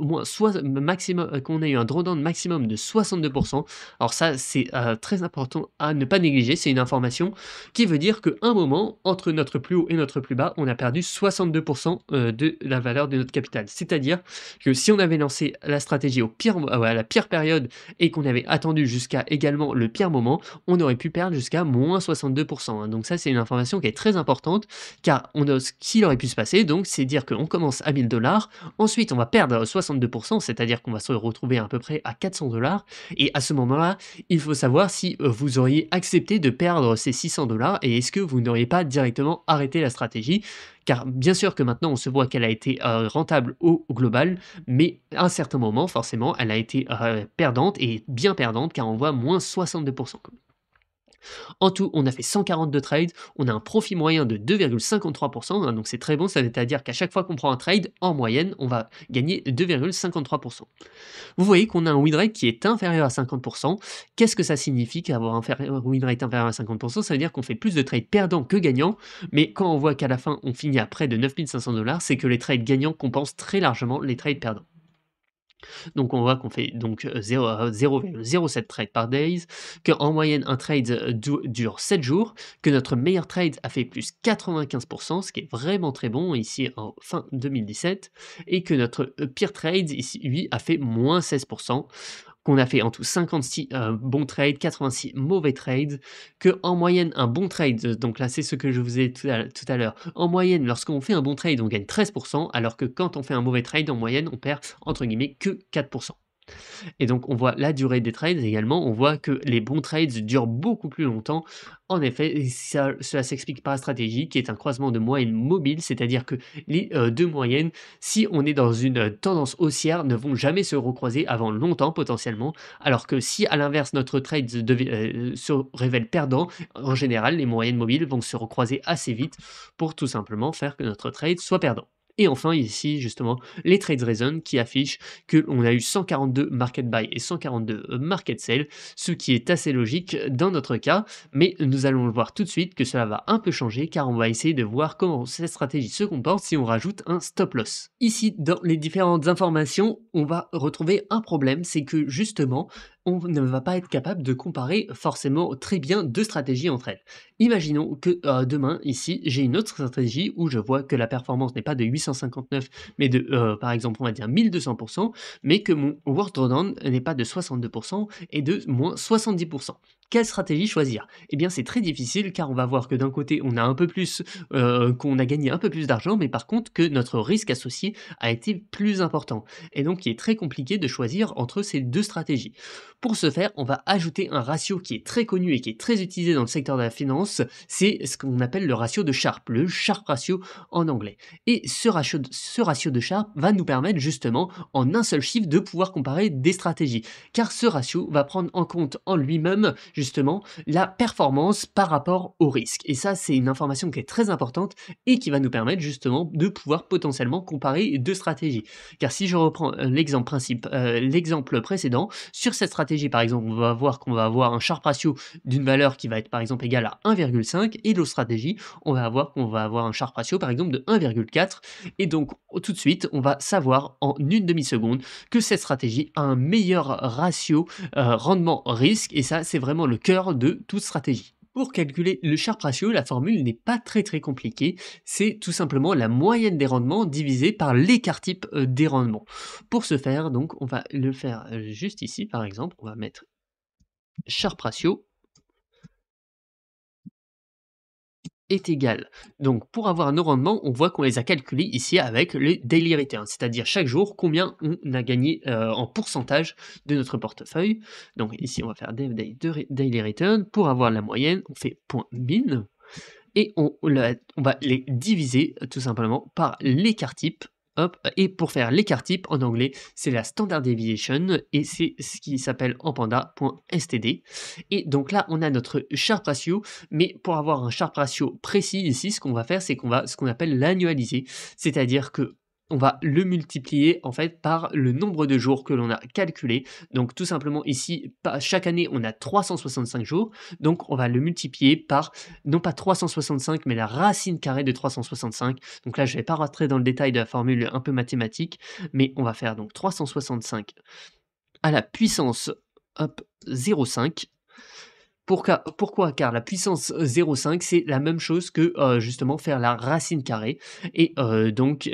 Speaker 2: qu'on a eu un drawdown maximum de 62%. Alors ça, c'est très important à ne pas négliger, c'est une information qui veut dire qu'à un moment, entre notre plus haut et notre plus bas, on a perdu 62% de la valeur de notre capital. C'est-à-dire que si on avait lancé la stratégie à la pire période et qu'on avait attendu jusqu'à également le pire moment, on aurait pu perdre jusqu'à moins 62%. Hein. Donc ça, c'est une information qui est très importante, car ce qu'il aurait pu se passer, donc, c'est dire qu'on commence à 1000 $, ensuite on va perdre 62%, c'est-à-dire qu'on va se retrouver à peu près à 400 $, et à ce moment-là, il faut savoir si vous auriez accepté de perdre ces 600 $ et est-ce que vous n'auriez pas directement arrêté la stratégie, car bien sûr que maintenant on se voit qu'elle a été rentable au global, mais à un certain moment forcément elle a été perdante et bien perdante car on voit moins 62%. En tout, on a fait 142 trades, on a un profit moyen de 2,53%, hein, donc c'est très bon, ça veut dire qu'à chaque fois qu'on prend un trade, en moyenne, on va gagner 2,53%. Vous voyez qu'on a un win rate qui est inférieur à 50%. Qu'est-ce que ça signifie qu'avoir un win rate inférieur à 50%? Ça veut dire qu'on fait plus de trades perdants que gagnants, mais quand on voit qu'à la fin, on finit à près de 9500 $, c'est que les trades gagnants compensent très largement les trades perdants. Donc on voit qu'on fait donc 0,07 trades par days, qu'en moyenne un trade dure 7 jours, que notre meilleur trade a fait plus 95%, ce qui est vraiment très bon ici en fin 2017, et que notre pire trade ici, lui, a fait moins 16%. qu'on a fait en tout 56 bons trades, 86 mauvais trades, que en moyenne un bon trade, donc là c'est ce que je vous ai dit tout à l'heure, en moyenne lorsqu'on fait un bon trade on gagne 13%, alors que quand on fait un mauvais trade en moyenne on perd entre guillemets que 4%. Et donc, on voit la durée des trades également. On voit que les bons trades durent beaucoup plus longtemps. En effet, cela s'explique par la stratégie qui est un croisement de moyennes mobiles, c'est-à-dire que les deux moyennes, si on est dans une tendance haussière, ne vont jamais se recroiser avant longtemps potentiellement. Alors que si à l'inverse notre trade se révèle perdant, en général, les moyennes mobiles vont se recroiser assez vite pour tout simplement faire que notre trade soit perdant. Et enfin, ici, justement, les Trades Reason qui affichent qu'on a eu 142 market buy et 142 market sell, ce qui est assez logique dans notre cas, mais nous allons le voir tout de suite que cela va un peu changer car on va essayer de voir comment cette stratégie se comporte si on rajoute un stop loss. Ici, dans les différentes informations, on va retrouver un problème, c'est que justement, on ne va pas être capable de comparer forcément très bien deux stratégies entre elles. Imaginons que demain, ici, j'ai une autre stratégie où je vois que la performance n'est pas de 859, mais de, par exemple, on va dire 1200%, mais que mon worst drawdown n'est pas de 62% et de moins 70%. Quelle stratégie choisir? Eh bien, c'est très difficile car on va voir que d'un côté, on a un peu plus, qu'on a gagné un peu plus d'argent, mais par contre que notre risque associé a été plus important. Et donc, il est très compliqué de choisir entre ces deux stratégies. Pour ce faire, on va ajouter un ratio qui est très connu et qui est très utilisé dans le secteur de la finance, c'est ce qu'on appelle le ratio de Sharpe, le Sharpe ratio en anglais. Et ce ratio de Sharpe va nous permettre justement, en un seul chiffre, de pouvoir comparer des stratégies. Car ce ratio va prendre en compte en lui-même, justement, la performance par rapport au risque. Et ça, c'est une information qui est très importante et qui va nous permettre justement de pouvoir potentiellement comparer deux stratégies. Car si je reprends l'exemple précédent, sur cette stratégie, par exemple, on va voir qu'on va avoir un Sharpe ratio d'une valeur qui va être par exemple égale à 1,5 et l'autre stratégie, on va voir qu'on va avoir un Sharpe ratio par exemple de 1,4 et donc tout de suite, on va savoir en une demi-seconde que cette stratégie a un meilleur ratio rendement-risque et ça, c'est vraiment le cœur de toute stratégie. Pour calculer le Sharpe ratio, la formule n'est pas très compliquée, c'est tout simplement la moyenne des rendements divisée par l'écart type des rendements. Pour ce faire, donc, on va le faire juste ici, par exemple, on va mettre Sharpe ratio est égal. Donc pour avoir nos rendements, on voit qu'on les a calculés ici avec les daily returns, c'est-à-dire chaque jour combien on a gagné en pourcentage de notre portefeuille. Donc ici on va faire daily return. Pour avoir la moyenne, on fait .min et on va les diviser tout simplement par l'écart type. Hop, et pour faire l'écart type en anglais, c'est la standard deviation et c'est ce qui s'appelle en panda.std. Et donc là, on a notre Sharpe ratio, mais pour avoir un Sharpe ratio précis ici, ce qu'on va faire, c'est qu'on va ce qu'on appelle l'annualiser, c'est-à-dire que on va le multiplier en fait par le nombre de jours que l'on a calculé. Donc tout simplement ici, chaque année, on a 365 jours, donc on va le multiplier par non pas 365, mais la racine carrée de 365. Donc là, je ne vais pas rentrer dans le détail de la formule un peu mathématique, mais on va faire donc 365 à la puissance 0,5. Pourquoi? Car la puissance 0,5, c'est la même chose que justement faire la racine carrée. Et donc,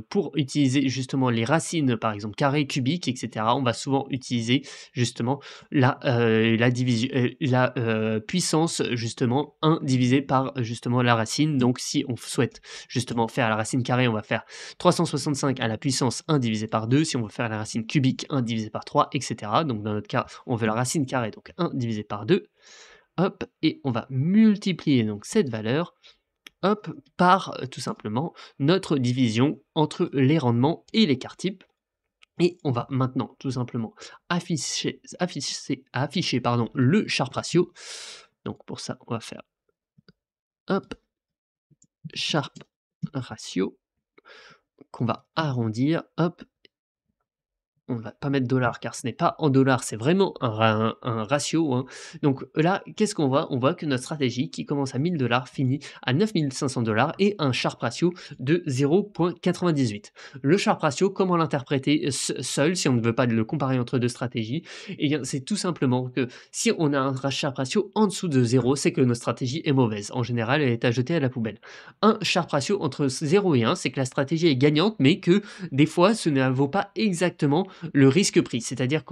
Speaker 2: pour utiliser justement les racines, par exemple carré, cubique, etc., on va souvent utiliser justement la puissance justement 1 divisé par justement la racine. Donc, si on souhaite justement faire la racine carrée, on va faire 365 à la puissance 1 divisé par 2. Si on veut faire la racine cubique, 1 divisé par 3, etc. Donc, dans notre cas, on veut la racine carrée, donc 1 divisé par 2. Hop, et on va multiplier donc cette valeur hop, par tout simplement notre division entre les rendements et l'écart type. Et on va maintenant tout simplement afficher pardon, le Sharpe ratio. Donc pour ça, on va faire hop, Sharpe ratio qu'on va arrondir, hop. On ne va pas mettre dollars car ce n'est pas en dollars, c'est vraiment un ratio. Hein. Donc là, qu'est-ce qu'on voit? On voit que notre stratégie qui commence à 1000 $, finit à 9500 $ et un Sharpe ratio de 0,98. Le Sharpe ratio, comment l'interpréter seul si on ne veut pas le comparer entre deux stratégies? Eh bien, c'est tout simplement que si on a un Sharpe ratio en dessous de 0, c'est que notre stratégie est mauvaise. En général, elle est à jeter à la poubelle. Un Sharpe ratio entre 0 et 1, c'est que la stratégie est gagnante, mais que des fois, ce ne vaut pas exactement le risque pris. C'est-à-dire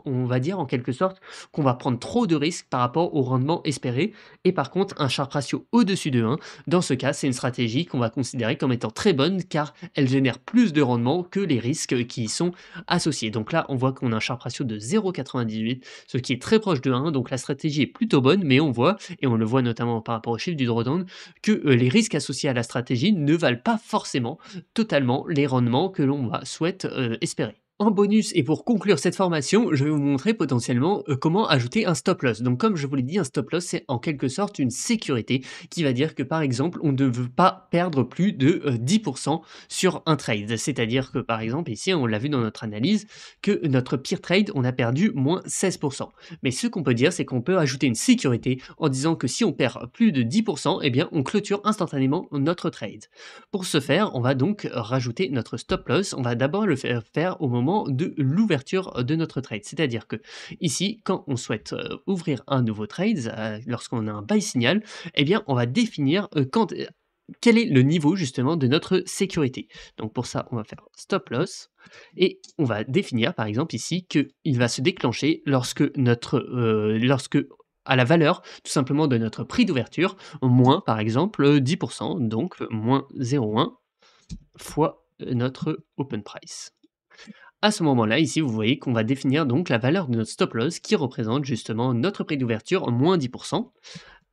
Speaker 2: on va dire en quelque sorte qu'on va prendre trop de risques par rapport au rendement espéré et par contre un Sharpe ratio au-dessus de 1, dans ce cas, c'est une stratégie qu'on va considérer comme étant très bonne car elle génère plus de rendement que les risques qui y sont associés. Donc là, on voit qu'on a un Sharpe ratio de 0,98, ce qui est très proche de 1, donc la stratégie est plutôt bonne, mais on voit, et on le voit notamment par rapport au chiffre du drawdown, que les risques associés à la stratégie ne valent pas forcément totalement les rendements que l'on souhaite espérer. En bonus et pour conclure cette formation, je vais vous montrer potentiellement comment ajouter un stop loss. Donc comme je vous l'ai dit, un stop loss c'est en quelque sorte une sécurité qui va dire que par exemple on ne veut pas perdre plus de 10% sur un trade. C'est-à-dire que par exemple ici on l'a vu dans notre analyse que notre pire trade on a perdu moins 16%. Mais ce qu'on peut dire c'est qu'on peut ajouter une sécurité en disant que si on perd plus de 10%, eh bien on clôture instantanément notre trade. Pour ce faire, on va donc rajouter notre stop loss. On va d'abord le faire au moment de l'ouverture de notre trade. C'est-à-dire que ici, quand on souhaite ouvrir un nouveau trade, lorsqu'on a un buy signal, eh bien, on va définir quel est le niveau justement de notre sécurité. Donc pour ça, on va faire stop loss et on va définir par exemple ici qu'il va se déclencher lorsque à la valeur tout simplement de notre prix d'ouverture, moins par exemple 10%, donc moins 0,1 fois notre open price. À ce moment-là, ici, vous voyez qu'on va définir donc la valeur de notre stop loss qui représente justement notre prix d'ouverture moins 10%.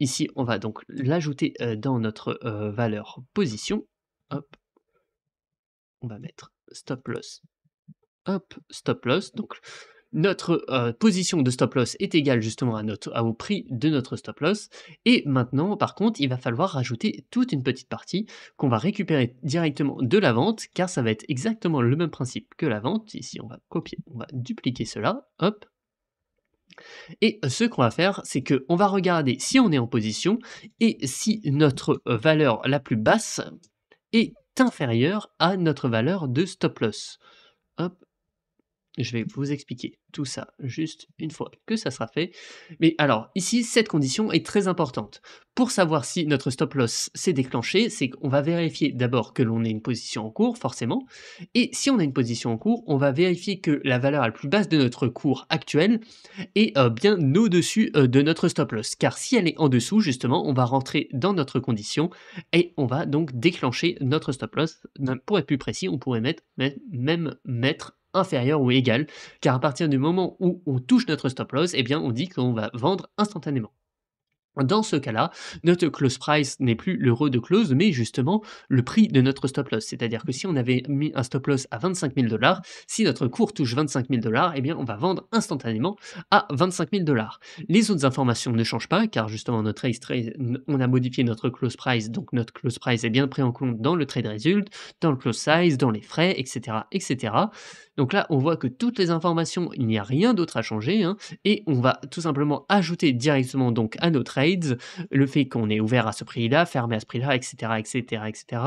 Speaker 2: Ici, on va donc l'ajouter dans notre valeur position. Hop, on va mettre stop loss. Hop, stop loss. Donc, notre position de stop loss est égale justement au prix de notre stop loss. Et maintenant, par contre, il va falloir rajouter toute une petite partie qu'on va récupérer directement de la vente, car ça va être exactement le même principe que la vente. Ici, on va copier, on va dupliquer cela. Hop. Et ce qu'on va faire, c'est qu'on va regarder si on est en position et si notre valeur la plus basse est inférieure à notre valeur de stop loss. Hop. Je vais vous expliquer tout ça juste une fois que ça sera fait. Mais alors, ici, cette condition est très importante. Pour savoir si notre stop loss s'est déclenché, c'est qu'on va vérifier d'abord que l'on ait une position en cours, forcément. Et si on a une position en cours, on va vérifier que la valeur la plus basse de notre cours actuel est bien au-dessus de notre stop loss. Car si elle est en dessous, justement, on va rentrer dans notre condition et on va donc déclencher notre stop loss. Pour être plus précis, on pourrait même mettre inférieur ou égal, car à partir du moment où on touche notre stop loss, eh bien on dit qu'on va vendre instantanément. Dans ce cas-là, notre close price n'est plus l'euro de close, mais justement le prix de notre stop loss. C'est-à-dire que si on avait mis un stop loss à 25 000 $, si notre cours touche 25 000 $, eh bien on va vendre instantanément à 25 000 $. Les autres informations ne changent pas, car justement notre on a modifié notre close price, donc notre close price est bien pris en compte dans le trade result, dans le close size, dans les frais, etc., etc. Donc là, on voit que toutes les informations, il n'y a rien d'autre à changer, hein, et on va tout simplement ajouter directement donc à nos trades le fait qu'on est ouvert à ce prix-là, fermé à ce prix-là, etc., etc., etc.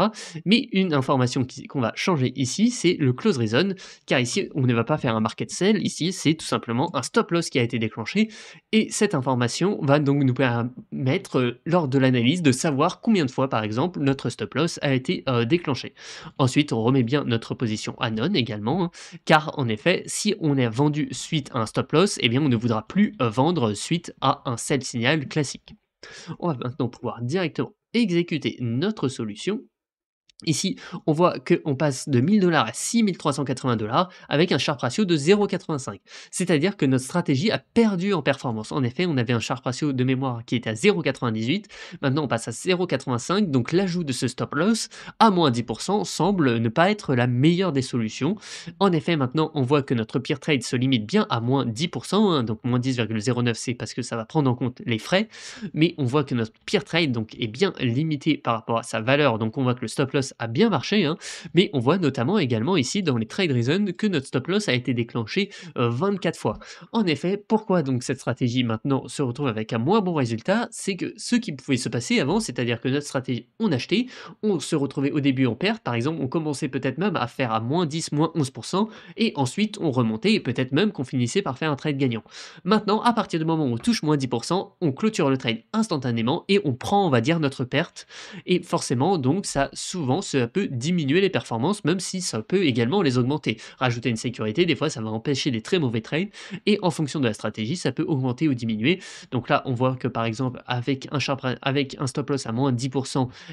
Speaker 2: Mais une information qu'on va changer ici, c'est le close reason, car ici, on ne va pas faire un market sell, ici, c'est tout simplement un stop loss qui a été déclenché, et cette information va donc nous permettre, lors de l'analyse, de savoir combien de fois, par exemple, notre stop loss a été déclenché. Ensuite, on remet bien notre position à none également, hein, car en effet, si on est vendu suite à un stop loss, eh bien on ne voudra plus vendre suite à un sell signal classique. On va maintenant pouvoir directement exécuter notre solution. Ici, on voit qu'on passe de 1000 $ à 6380 $ avec un Sharpe ratio de 0,85. C'est-à-dire que notre stratégie a perdu en performance. En effet, on avait un Sharpe ratio de mémoire qui était à 0,98. Maintenant, on passe à 0,85. Donc, l'ajout de ce stop loss à moins 10% semble ne pas être la meilleure des solutions. En effet, maintenant, on voit que notre peer trade se limite bien à moins 10%. Hein, donc, moins 10,09, c'est parce que ça va prendre en compte les frais. Mais on voit que notre peer trade donc, est bien limité par rapport à sa valeur. Donc, on voit que le stop loss a bien marché, hein, mais on voit notamment également ici dans les trade reasons que notre stop loss a été déclenché 24 fois. En effet, pourquoi donc cette stratégie maintenant se retrouve avec un moins bon résultat? C'est que ce qui pouvait se passer avant, c'est-à-dire que notre stratégie, on achetait, on se retrouvait au début en perte, par exemple, on commençait peut-être même à faire à moins 10, moins 11%, et ensuite on remontait, et peut-être même qu'on finissait par faire un trade gagnant. Maintenant, à partir du moment où on touche moins 10%, on clôture le trade instantanément, et on prend, on va dire, notre perte, et forcément, donc, ça souvent
Speaker 1: souvent ça peut diminuer les performances, même si ça peut également les augmenter. Rajouter une sécurité, des fois ça va empêcher des très mauvais trades et en fonction de la stratégie, ça peut augmenter ou diminuer. Donc là, on voit que par exemple avec un stop loss à moins 10,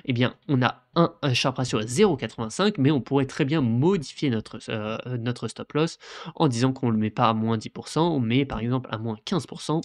Speaker 1: eh bien on a un Sharp ratio à 0,85, mais on pourrait très bien modifier notre stop loss en disant qu'on ne le met pas à moins 10%, on met par exemple à moins 15%.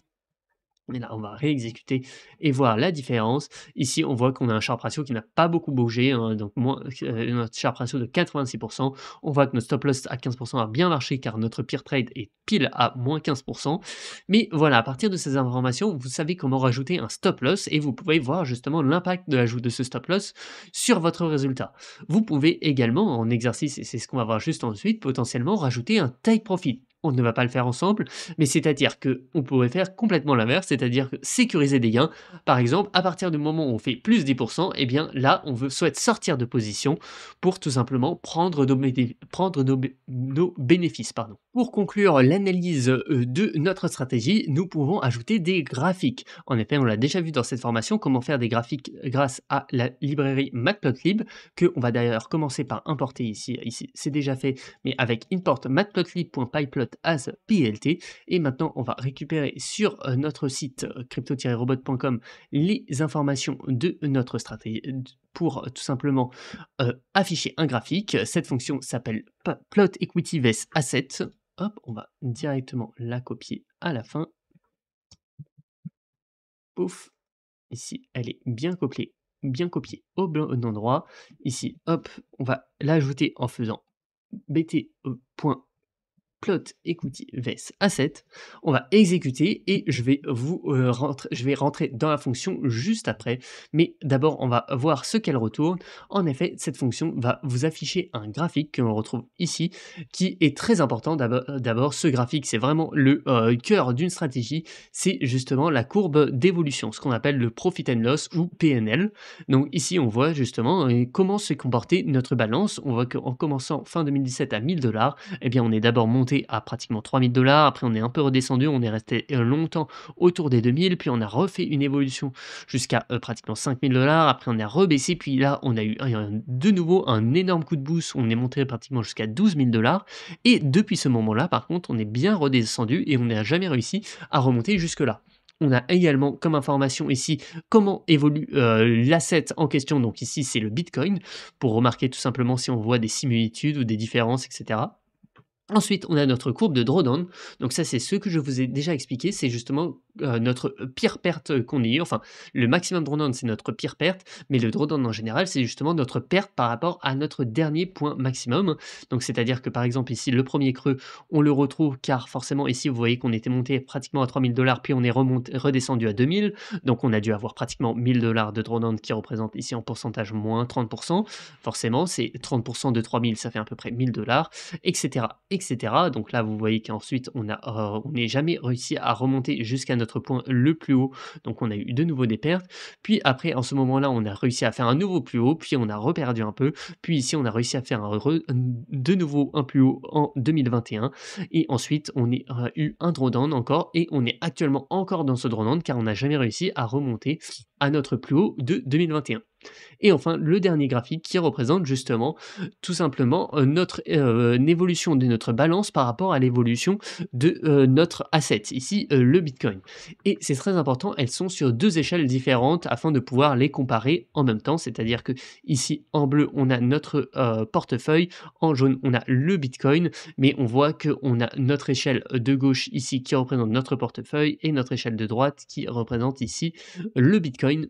Speaker 1: Et là, on va réexécuter et voir la différence. Ici, on voit qu'on a un Sharp ratio qui n'a pas beaucoup bougé, hein, donc notre Sharp ratio de 86%. On voit que notre stop loss à 15% a bien marché car notre pire trade est pile à moins 15%. Mais voilà, à partir de ces informations, vous savez comment rajouter un stop loss et vous pouvez voir justement l'impact de l'ajout de ce stop loss sur votre résultat. Vous pouvez également, en exercice, et c'est ce qu'on va voir juste ensuite, potentiellement rajouter un take profit. On ne va pas le faire ensemble, mais c'est-à-dire qu'on pourrait faire complètement l'inverse, c'est-à-dire que sécuriser des gains. Par exemple, à partir du moment où on fait plus 10%, eh bien là, souhaite sortir de position pour tout simplement prendre nos bénéfices. Pardon. Pour conclure l'analyse de notre stratégie, nous pouvons ajouter des graphiques. En effet, on l'a déjà vu dans cette formation, comment faire des graphiques grâce à la librairie Matplotlib, qu'on va d'ailleurs commencer par importer ici. Ici, c'est déjà fait, mais avec import matplotlib.pyplot as plt. Et maintenant, on va récupérer sur notre site crypto-robot.com les informations de notre stratégie pour tout simplement afficher un graphique. Cette fonction s'appelle plot equity vs asset. Hop, on va directement la copier à la fin. Pouf, ici, elle est bien copiée au bon endroit. Ici, hop, on va l'ajouter en faisant bt.plot equity vs asset. On va exécuter et je vais rentrer dans la fonction juste après, mais d'abord on va voir ce qu'elle retourne. En effet, cette fonction va vous afficher un graphique que l'on retrouve ici, qui est très important. D'abord, ce graphique, c'est vraiment le cœur d'une stratégie, c'est justement la courbe d'évolution, ce qu'on appelle le profit and loss ou PNL. Donc ici, on voit justement comment se comporter notre balance. On voit qu'en commençant fin 2017 à 1000$, eh bien on est d'abord monté à pratiquement 3000$, après on est un peu redescendu, on est resté longtemps autour des 2000, puis on a refait une évolution jusqu'à pratiquement 5000$, après on a rebaissé, puis là on a eu de nouveau un énorme coup de boost, on est monté pratiquement jusqu'à 12 000$, et depuis ce moment-là par contre on est bien redescendu et on n'a jamais réussi à remonter jusque-là. On a également comme information ici comment évolue l'asset en question, donc ici c'est le Bitcoin, pour remarquer tout simplement si on voit des similitudes ou des différences, etc. Ensuite, on a notre courbe de drawdown. Donc ça, c'est ce que je vous ai déjà expliqué. C'est justement notre pire perte qu'on ait eu. Enfin, le maximum drawdown, c'est notre pire perte. Mais le drawdown en général, c'est justement notre perte par rapport à notre dernier point maximum. Donc c'est-à-dire que par exemple ici, le premier creux, on le retrouve car forcément ici, vous voyez qu'on était monté pratiquement à 3000$, puis on est redescendu à 2000. Donc on a dû avoir pratiquement 1000$ de drawdown qui représente ici en pourcentage moins 30%. Forcément, c'est 30% de 3000, ça fait à peu près 1000$, etc. Donc là, vous voyez qu'ensuite, on n'est jamais réussi à remonter jusqu'à notre point le plus haut. Donc on a eu de nouveau des pertes. Puis après, en ce moment-là, on a réussi à faire un nouveau plus haut. Puis on a reperdu un peu. Puis ici, on a réussi à faire de nouveau un plus haut en 2021. Et ensuite, on a eu un drawdown encore. Et on est actuellement encore dans ce drawdown car on n'a jamais réussi à remonter à notre plus haut de 2021. Et enfin, le dernier graphique qui représente justement tout simplement notre évolution de notre balance par rapport à l'évolution de notre asset, ici le Bitcoin. Et c'est très important, elles sont sur deux échelles différentes afin de pouvoir les comparer en même temps, c'est-à-dire que ici en bleu on a notre portefeuille, en jaune on a le Bitcoin, mais on voit qu'on a notre échelle de gauche ici qui représente notre portefeuille et notre échelle de droite qui représente ici le Bitcoin.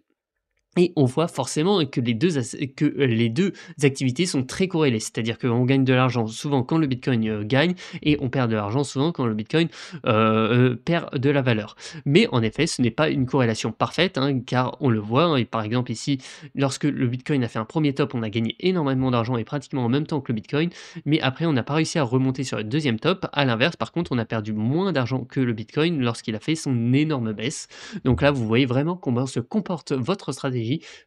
Speaker 1: Et on voit forcément que les deux activités sont très corrélées, c'est-à-dire qu'on gagne de l'argent souvent quand le Bitcoin gagne et on perd de l'argent souvent quand le Bitcoin perd de la valeur. Mais en effet, ce n'est pas une corrélation parfaite, hein, car on le voit, hein, et par exemple ici, lorsque le Bitcoin a fait un premier top, on a gagné énormément d'argent et pratiquement en même temps que le Bitcoin, mais après on n'a pas réussi à remonter sur le deuxième top. À l'inverse, par contre, on a perdu moins d'argent que le Bitcoin lorsqu'il a fait son énorme baisse. Donc là, vous voyez vraiment comment se comporte votre stratégie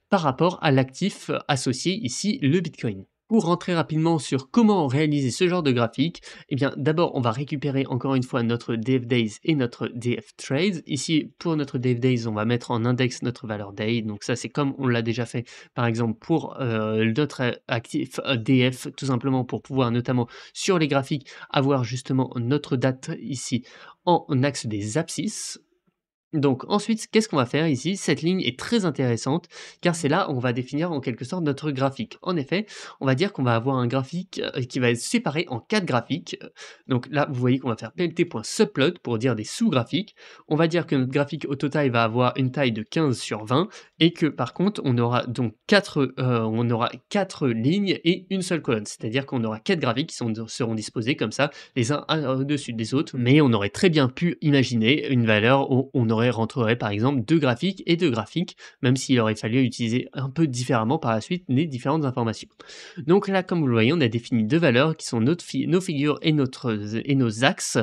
Speaker 1: par rapport à l'actif associé ici, le Bitcoin.
Speaker 2: Pour rentrer rapidement sur comment réaliser ce genre de graphique, eh bien d'abord on va récupérer encore une fois notre dfdays et notre dftrades. Ici pour notre dfdays on va mettre en index notre valeur day, donc ça c'est comme on l'a déjà fait par exemple pour notre actif df, tout simplement pour pouvoir notamment sur les graphiques avoir justement notre date ici en axe des abscisses. Donc ensuite, qu'est-ce qu'on va faire ici? Cette ligne est très intéressante car c'est là où on va définir en quelque sorte notre graphique. En effet, on va dire qu'on va avoir un graphique qui va être séparé en 4 graphiques. Donc là, vous voyez qu'on va faire plt.subplot pour dire des sous-graphiques. On va dire que notre graphique au total va avoir une taille de 15/20 et que par contre, on aura donc 4 lignes et une seule colonne. C'est-à-dire qu'on aura 4 graphiques qui seront disposés comme ça, les uns au-dessus des autres. Mais on aurait très bien pu imaginer une valeur où on rentrerait par exemple 2 graphiques et 2 graphiques, même s'il aurait fallu utiliser un peu différemment par la suite les différentes informations. Donc là, comme vous le voyez, on a défini 2 valeurs qui sont nos figures et nos axes.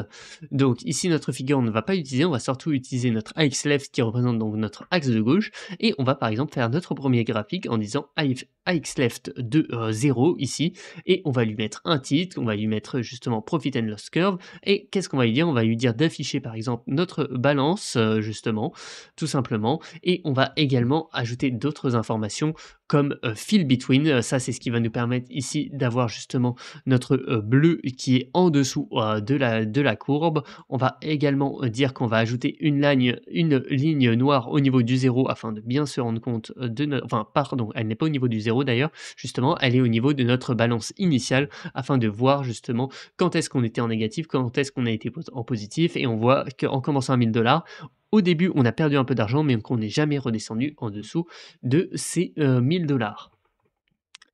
Speaker 2: Donc ici, notre figure, on ne va pas utiliser, on va surtout utiliser notre ax left qui représente donc notre axe de gauche, et on va par exemple faire notre premier graphique en disant ax left de 0 ici, et on va lui mettre un titre, on va lui mettre justement profit and loss curve, et qu'est-ce qu'on va lui dire? On va lui dire d'afficher par exemple notre balance, justement, tout simplement, et on va également ajouter d'autres informations comme fill between, ça c'est ce qui va nous permettre ici d'avoir justement notre bleu qui est en dessous de la courbe. On va également dire qu'on va ajouter une ligne noire au niveau du 0 afin de bien se rendre compte enfin pardon, elle n'est pas au niveau du 0 d'ailleurs, justement, elle est au niveau de notre balance initiale afin de voir justement quand est-ce qu'on était en négatif, quand est-ce qu'on a été en positif, et on voit qu'en commençant à 1000 $, au début, on a perdu un peu d'argent, mais qu'on n'est jamais redescendu en dessous de ces 1000 $.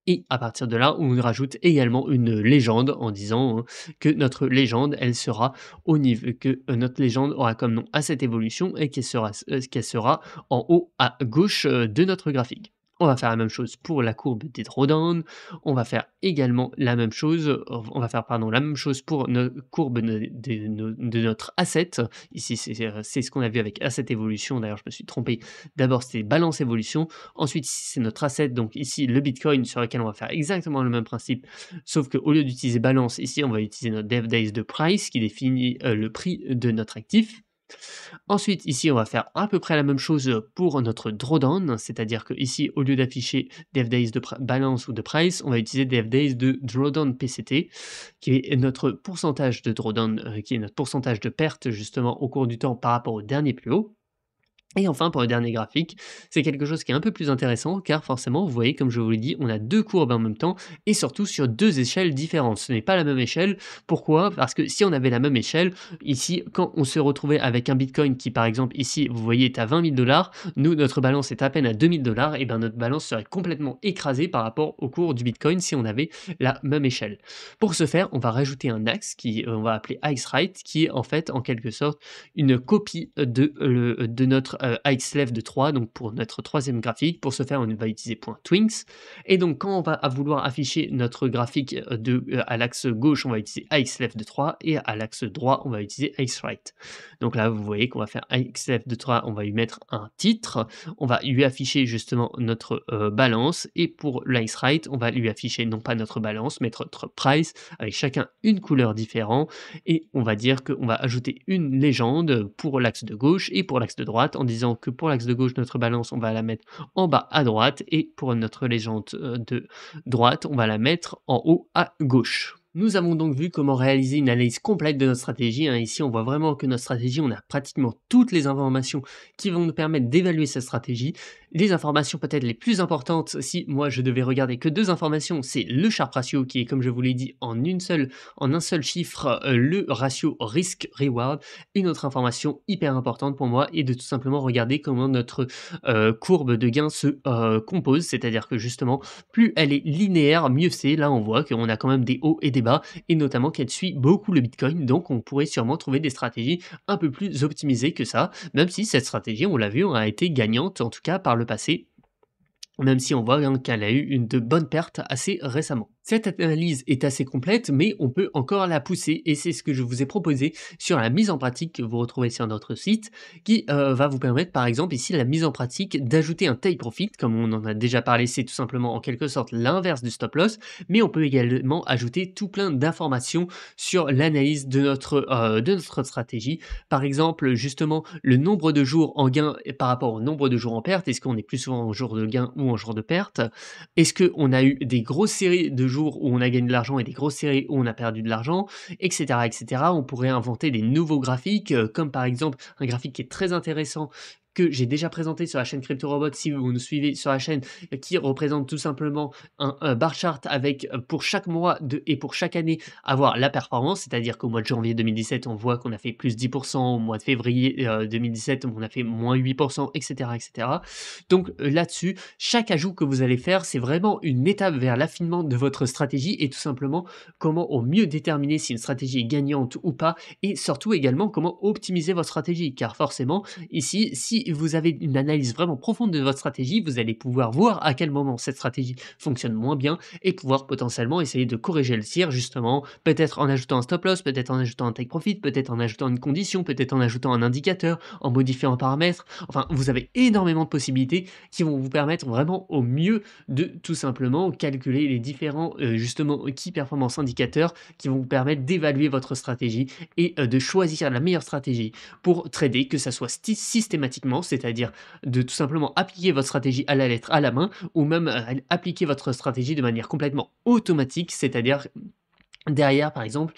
Speaker 2: Et à partir de là, on rajoute également une légende en disant que notre légende, elle sera au niveau, que notre légende aura comme nom à cette évolution et qu'elle sera en haut à gauche de notre graphique. On va faire la même chose pour la courbe des drawdowns. On va faire également la même chose. On va faire la même chose pour notre courbe de notre asset. Ici, c'est ce qu'on a vu avec asset évolution. D'ailleurs, je me suis trompé. D'abord, c'était balance évolution. Ensuite, ici, c'est notre asset. Donc ici, le Bitcoin sur lequel on va faire exactement le même principe. Sauf qu'au lieu d'utiliser balance, ici, on va utiliser notre dfdays de price qui définit le prix de notre actif. Ensuite, ici, on va faire à peu près la même chose pour notre drawdown, c'est-à-dire que ici, au lieu d'afficher dfdays de balance ou de price, on va utiliser dfdays de drawdown PCT, qui est notre pourcentage de drawdown, qui est notre pourcentage de perte justement au cours du temps par rapport au dernier plus haut. Et enfin, pour le dernier graphique, c'est quelque chose qui est un peu plus intéressant car forcément, vous voyez, comme je vous l'ai dit, on a 2 courbes en même temps et surtout sur 2 échelles différentes. Ce n'est pas la même échelle. Pourquoi? Parce que si on avait la même échelle, ici, quand on se retrouvait avec un Bitcoin qui, par exemple, ici, vous voyez, est à 20 000 $, nous, notre balance est à peine à 2 000 $, et bien notre balance serait complètement écrasée par rapport au cours du Bitcoin si on avait la même échelle. Pour ce faire, on va rajouter un axe qui on va appeler axRight, qui est en fait, en quelque sorte, une copie de notre axLeft de 3, donc pour notre troisième graphique. Pour ce faire, on va utiliser .twinks. Et donc, quand on va vouloir afficher notre graphique à l'axe gauche, on va utiliser axLeft de 3, et à l'axe droit, on va utiliser axRight. Donc là, vous voyez qu'on va faire axLeft de 3, on va lui mettre un titre, on va lui afficher justement notre balance, et pour l'axRight, on va lui afficher non pas notre balance, mais notre price, avec chacun une couleur différente, et on va dire qu'on va ajouter une légende pour l'axe de gauche et pour l'axe de droite, en disant que pour l'axe de gauche, notre balance, on va la mettre en bas à droite, et pour notre légende de droite, on va la mettre en haut à gauche. Nous avons donc vu comment réaliser une analyse complète de notre stratégie. Ici, on voit vraiment que notre stratégie, on a pratiquement toutes les informations qui vont nous permettre d'évaluer cette stratégie. Les informations peut-être les plus importantes, si moi je devais regarder que 2 informations, c'est le Sharpe ratio qui est, comme je vous l'ai dit, en un seul chiffre, le ratio risk-reward. Une autre information hyper importante pour moi est de tout simplement regarder comment notre courbe de gain se compose, c'est-à-dire que justement, plus elle est linéaire, mieux c'est. Là, on voit qu'on a quand même des hauts et des bas, et notamment qu'elle suit beaucoup le Bitcoin, donc on pourrait sûrement trouver des stratégies un peu plus optimisées que ça, même si cette stratégie, on l'a vu, a été gagnante, en tout cas par le passé, même si on voit qu'elle a eu de bonnes pertes assez récemment. Cette analyse est assez complète, mais on peut encore la pousser et c'est ce que je vous ai proposé sur la mise en pratique que vous retrouvez sur notre site qui va vous permettre par exemple ici la mise en pratique d'ajouter un take profit comme on en a déjà parlé, c'est tout simplement en quelque sorte l'inverse du stop loss, mais on peut également ajouter tout plein d'informations sur l'analyse de notre stratégie. Par exemple, justement, le nombre de jours en gain par rapport au nombre de jours en perte, est-ce qu'on est plus souvent en jour de gain ou en jour de perte? Est-ce qu'on a eu des grosses séries de jours où on a gagné de l'argent et des grosses séries où on a perdu de l'argent, et cetera, et cetera. On pourrait inventer des nouveaux graphiques, comme par exemple un graphique qui est très intéressant que j'ai déjà présenté sur la chaîne CryptoRobot si vous nous suivez sur la chaîne, qui représente tout simplement un bar chart avec, pour chaque mois et pour chaque année, avoir la performance. C'est-à-dire qu'au mois de janvier 2017, on voit qu'on a fait plus 10 au mois de février, 2017, on a fait moins 8 et cetera, et cetera. Donc, là-dessus, chaque ajout que vous allez faire, c'est vraiment une étape vers l'affinement de votre stratégie et tout simplement comment au mieux déterminer si une stratégie est gagnante ou pas et surtout également comment optimiser votre stratégie. Car forcément, ici, si vous avez une analyse vraiment profonde de votre stratégie, vous allez pouvoir voir à quel moment cette stratégie fonctionne moins bien et pouvoir potentiellement essayer de corriger le tir justement, peut-être en ajoutant un stop loss, peut-être en ajoutant un take profit, peut-être en ajoutant une condition, peut-être en ajoutant un indicateur, en modifiant un paramètre. Enfin, vous avez énormément de possibilités qui vont vous permettre vraiment au mieux de tout simplement calculer les différents justement key performance indicateurs qui vont vous permettre d'évaluer votre stratégie et de choisir la meilleure stratégie pour trader, que ça soit systématiquement, c'est-à-dire de tout simplement appliquer votre stratégie à la lettre, à la main, ou même appliquer votre stratégie de manière complètement automatique, c'est-à-dire derrière, par exemple,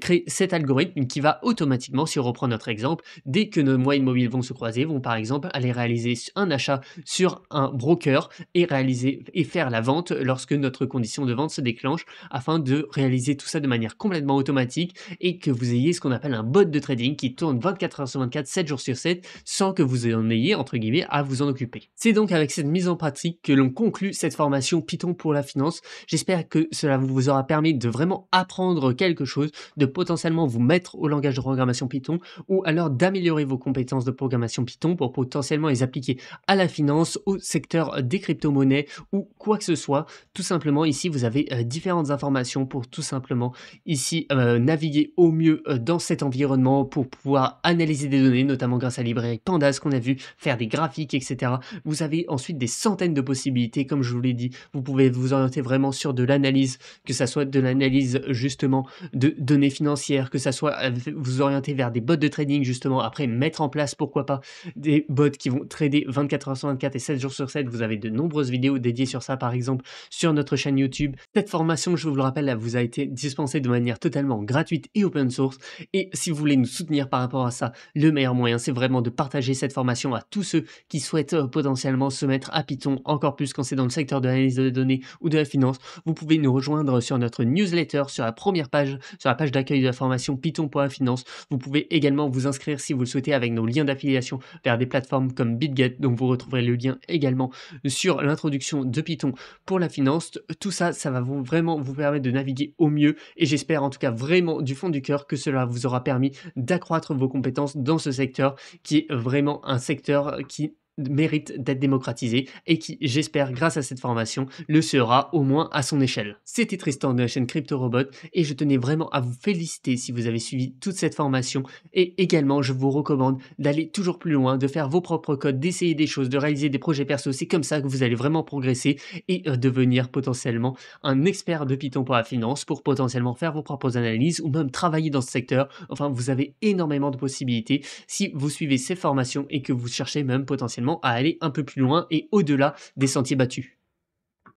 Speaker 2: créer cet algorithme qui va automatiquement, si on reprend notre exemple, dès que nos moyennes mobiles vont se croiser, vont par exemple aller réaliser un achat sur un broker et réaliser et faire la vente lorsque notre condition de vente se déclenche, afin de réaliser tout ça de manière complètement automatique et que vous ayez ce qu'on appelle un bot de trading qui tourne 24 heures sur 24, 7 jours sur 7, sans que vous en ayez, entre guillemets, à vous en occuper. C'est donc avec cette mise en pratique que l'on conclut cette formation Python pour la finance. J'espère que cela vous aura permis de vraiment apprendre quelque chose, de potentiellement vous mettre au langage de programmation Python ou alors d'améliorer vos compétences de programmation Python pour potentiellement les appliquer à la finance, au secteur des crypto-monnaies ou quoi que ce soit. Tout simplement, ici, vous avez différentes informations pour tout simplement ici naviguer au mieux dans cet environnement pour pouvoir analyser des données, notamment grâce à la librairie Pandas qu'on a vu, faire des graphiques, etc. Vous avez ensuite des centaines de possibilités, comme je vous l'ai dit. Vous pouvez vous orienter vraiment sur de l'analyse, que ça soit de l'analyse justement de données financières, que ça soit vous orienter vers des bots de trading justement, après mettre en place pourquoi pas des bots qui vont trader 24 heures sur 24 et 7 jours sur 7. Vous avez de nombreuses vidéos dédiées sur ça par exemple sur notre chaîne YouTube. Cette formation, je vous le rappelle, elle vous a été dispensée de manière totalement gratuite et open source, et si vous voulez nous soutenir par rapport à ça, le meilleur moyen c'est vraiment de partager cette formation à tous ceux qui souhaitent potentiellement se mettre à Python encore plus quand c'est dans le secteur de l'analyse de données ou de la finance. Vous pouvez nous rejoindre sur notre newsletter sur la première page, sur la page d'accueil de la formation Python pour la finance. Vous pouvez également vous inscrire si vous le souhaitez avec nos liens d'affiliation vers des plateformes comme BitGet, donc vous retrouverez le lien également sur l'introduction de Python pour la finance. Tout ça, ça va vraiment vous permettre de naviguer au mieux et j'espère en tout cas vraiment du fond du cœur que cela vous aura permis d'accroître vos compétences dans ce secteur qui est vraiment un secteur qui mérite d'être démocratisé et qui, j'espère, grâce à cette formation, le sera au moins à son échelle. C'était Tristan de la chaîne CryptoRobot et je tenais vraiment à vous féliciter si vous avez suivi toute cette formation, et également je vous recommande d'aller toujours plus loin, de faire vos propres codes, d'essayer des choses, de réaliser des projets perso. C'est comme ça que vous allez vraiment progresser et devenir potentiellement un expert de Python pour la finance, pour potentiellement faire vos propres analyses ou même travailler dans ce secteur. Enfin, vous avez énormément de possibilités si vous suivez ces formations et que vous cherchez même potentiellement à aller un peu plus loin et au-delà des sentiers battus.